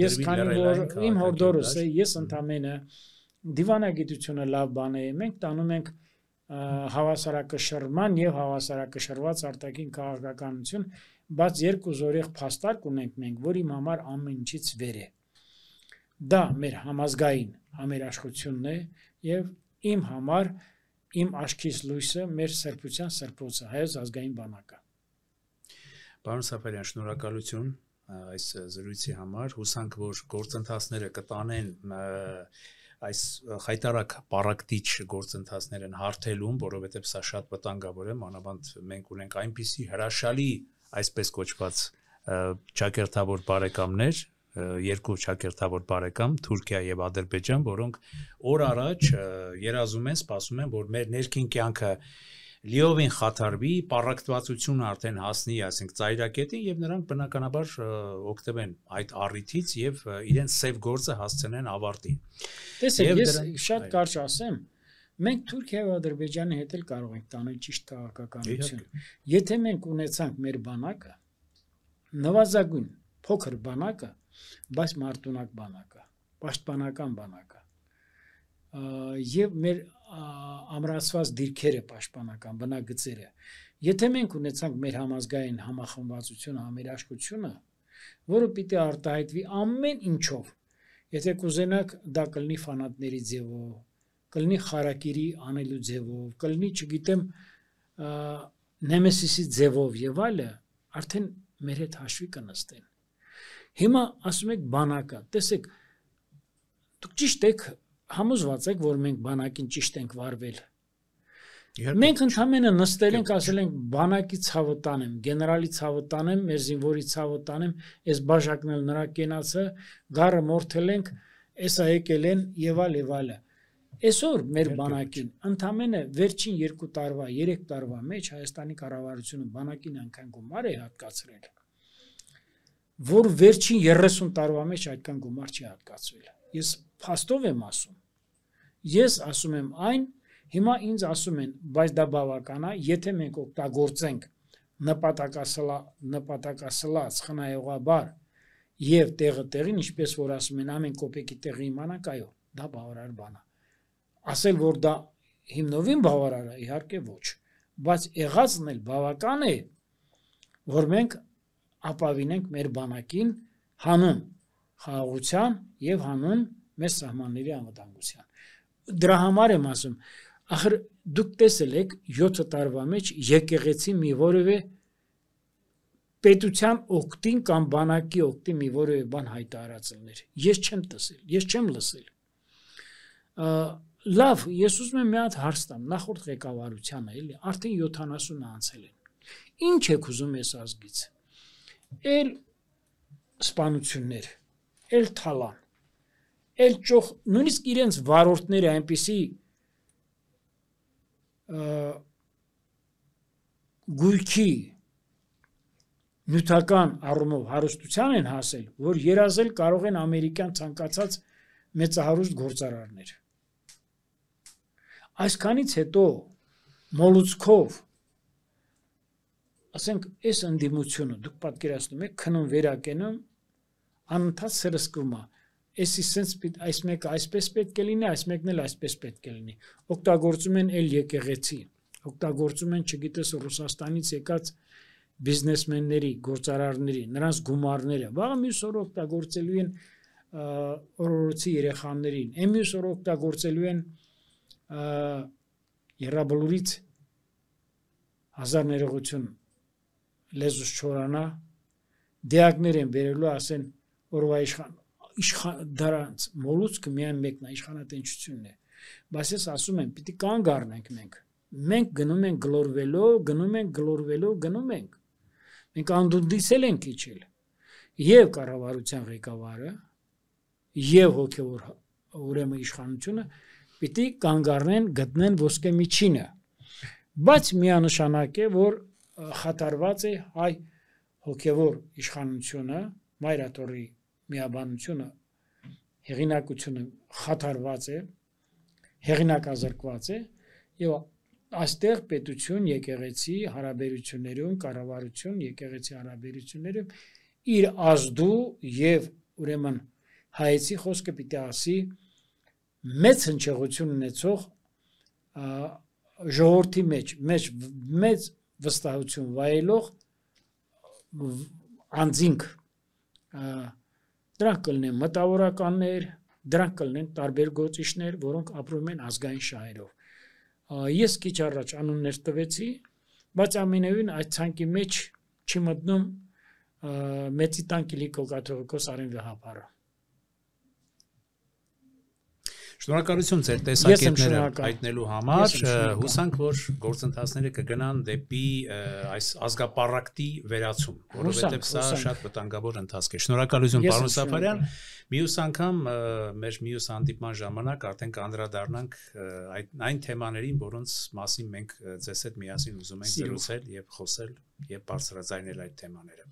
ես քանի որ իմ հորդորս է, ես ընդամենը դիվանագիտությունը լավ բան է, մենք տանում ենք հավասարակշռման եւ հավասարակշռված արտաքին քաղաքականություն, բայց երկու զորեղ փաստարկ ունենք մենք, որ իմ համար ամեն ինչից վեր է։ Դա մեր համազգային համերաշխությունն է եւ իմ համար իմ աչքից լույսը մեր սրբության սրբոցը հայոց ազգային բանակը։ Պարոն Սաֆարյան, շնորհակալություն այս զրույցի համար, հուսանք, որ գործընթացները կտանեն այս խայտարակ պարակտիչ գործընթացներն հարթելուն, որովհետև սա շատ վտանգավոր է, մանավանդ մենք ունենք այնպիսի հրաշալի, այսպես կոչված ճակերտավոր բարեկամներ, երկու ճակերտավոր բարեկամ, Թուրքիա եւ Ադրբեջան, որոնք օր առաջ երազում են, սպասում են, որ մեր ներքին կյանքը լիովին խաթարվի, պարակտվածությունը արդեն հասնի, ասենք, ծայրակետին եւ նրանք բնականաբար օգտվեն այդ առիթից եւ իրենց սև գործը հասցնեն ավարտին։ Տեսեք, ես շատ կարճ ասեմ, մենք Թուրքիայի եւ Ադրբեջանի հետ էլ կարող ենք տանել ճիշտ քաղաքականություն։ Եթե մենք ունեցանք մեր բանակը, նվազագույն փոքր բանակը, բայց մարտունակ բանակը, պաշտպանական բանակը, եւ մեր ամրացված դիրքերը պաշտպանական բնագծերը, եթե մենք ունեցանք մեր համազգային համախմբվածությունը, համերաշխությունը, որը պիտի արտահայտվի ամեն ինչով, եթե կուզենաք դա կլինի ֆանատների ձևով, կլինի խարակիրի անելու ձևով, կլինի, չգիտեմ, նեմեսիսի ձևով եւ այլը, արդեն մեր հետ հաշվի կնստեն։ Հիմա ասում եք բանակը, տեսեք, դուք ճիշտ եք, համոզված եք, որ մենք բանակին ճիշտ ենք վարվել։ Մենք ընդհանրապես նստել ենք, ասել ենք բանակի ցավը տանեմ, գեներալի ցավը տանեմ, մեր զինվորի ցավը տանեմ, այս բաժակն էլ նրա կենացը, գառը մորթել ենք, էսա եկել են եւ այլը։ Այսօր մեր բանակին ընդհանրապես վերջին 2 տարվա, 3 տարվա մեջ Հայաստանի կառավարությունը բանակին անգամ գումար է հատկացրել, որ վերջին 30 տարվա մեջ այդքան գումար չի հատկացվել։ Ես փաստով եմ ասում։ Ես ասում եմ այն, հիմա ինձ ասում են, բայց դա բավական է, եթե մենք օգտագործենք նպատակասլաց, խնայողաբար եւ տեղը տեղին, ինչպես որ ասում են, ամեն կոպեկի տեղի իմանանք, այո, դա բավարար բան է։ Ասել, որ դա հիմնովին բավարար է, իհարկե ոչ, բայց եղածն էլ բավական է, որ մենք ապավինենք մեր բանակին հանուն խաղաղության եւ հանուն մեր սահմանների անվտանգության։ Դրա համար եմ ասում, ախր դուք տեսել եք 7 տարվա մեջ եկեղեցի մի որևէ պետության օգտին կամ բանակի օգտի մի որևէ բան հայտարարածներ։ Ես չեմ տեսել, ես չեմ լսել։ Լավ, ես ուզում եմ մի հատ հարց տամ, նախորդ ղեկավարությանը, էլի, արդեն 70-ը անցել են։ Ինչ եք ուզում ես ազգից։ Էլ սպանություններ, էլ թալան, էլ ճոխ, նույնիսկ իրենց վարորդները այնպիսի գույքի նյութական առումով հարստության են հասել, որ երազել կարող են ամերիկյան ցանկացած մեծահարուստ գործարարներ։ Այսքանից հետո մոլուցքով, ասենք, այս ընդդիմությունը, դուք պատկերացնում եք, քնում վերակենում, անընդհատ սրսկվում է, այս մեկը այսպես պետք է լինի, այս մեկն էլ այսպես պետք է լինի, օգտագործում են էլ եկեղեցի, օգտագործում են, չգիտես, Ռուսաստանից եկած բիզնեսմենների, գործարարների, նրանց գումարները, վաղը մյուս օր օգտագործելու են օրորոցի երեխաներին, մյուս օր օգտագործելու են Եռաբլուրից 1000 ներողություն լեզուս չորանա, դեակներ են վերելու, ասեն, օրվա դրանց մոլուցքը միայն մեկն է, իշխանատենչությունն է, բայց ես ասում եմ, պիտի կանգ առնենք մենք գնում ենք գլորվելով, մենք անդունդիսել ենք իջել, և կառավարության ղեկավարը, և հոգևոր ուրեմն իշխանությունը պիտի կանգ առնեն, գտնեն ոսկե միջինը, բայց միանշանակ է, որ խաթարված է հայ հոգևոր իշխանությունը, մայրաթորի միաբանությունը, հեղինակությունը խաթարված է, հեղինակազրկված է, և այստեղ պետություն, եկեղեցի հարաբերություններում, կառավարություն, եկեղեցի հարաբերություններում իր ազդու և ուրեմն հայեցի խոսքը պիտի ասի մեծ հնչեղություն ունեցող ժողովրդի մեջ մեծ վստահություն վայելող անձինք, դրանք կլինեն մտավորականներ, դրանք կլինեն տարբեր գործիչներ, որոնք ապրում են ազգային շահերով։ Ես քիչ առաջ անուններ տվեցի, բայց ամենևին այդ ցանկի մեջ չի մտնում մեծի տան Կիլիկո կաթողիկոս Արեն Վահապարը։ Շնորհակալություն ձեր տեսակետները հայտնելու համար, հուսանք, որ գործընթացները կգնան դեպի այս ազգապարակտի վերացում, որովհետև սա շատ վտանգավոր ընթացք է։ Շնորհակալություն, պարոն Սաֆարյան, մյուս անգամ մեր մյուս հանդիպման ժամանակ արդեն կանդրադառնանք այն թեմաներին, որոնց մասին մենք ձեզ հետ միասին ուզում ենք զրուցել եւ խոսել եւ բարձրաձայնել այդ թեմաները։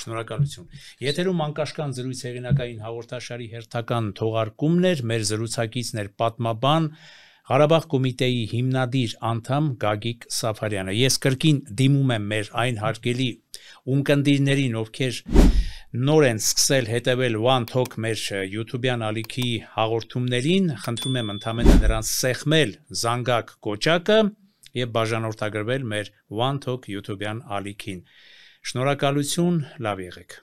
Շնորհակալություն։ Եթերում Անկաշկան զրույց հեղինակային հաղորդաշարի հերթական թողարկումն էր, մեր զրուցակիցն էր պատմաբան Ղարաբաղ կոմիտեի հիմնադիր անդամ Գագիկ Սաֆարյանը։ Ես կրկին դիմում եմ մեր այն հարգելի ունկնդիրներին, ովքեր նոր են սկսել հետևել One Talk մեր YouTube-յան ալիքի հաղորդումներին, խնդրում եմ ընդամենը նրանց սեղմել զանգակ կոճակը եւ բաժանորդագրվել մեր One Talk YouTube-յան ալիքին։ Շնորհակալություն, լավ եղեք։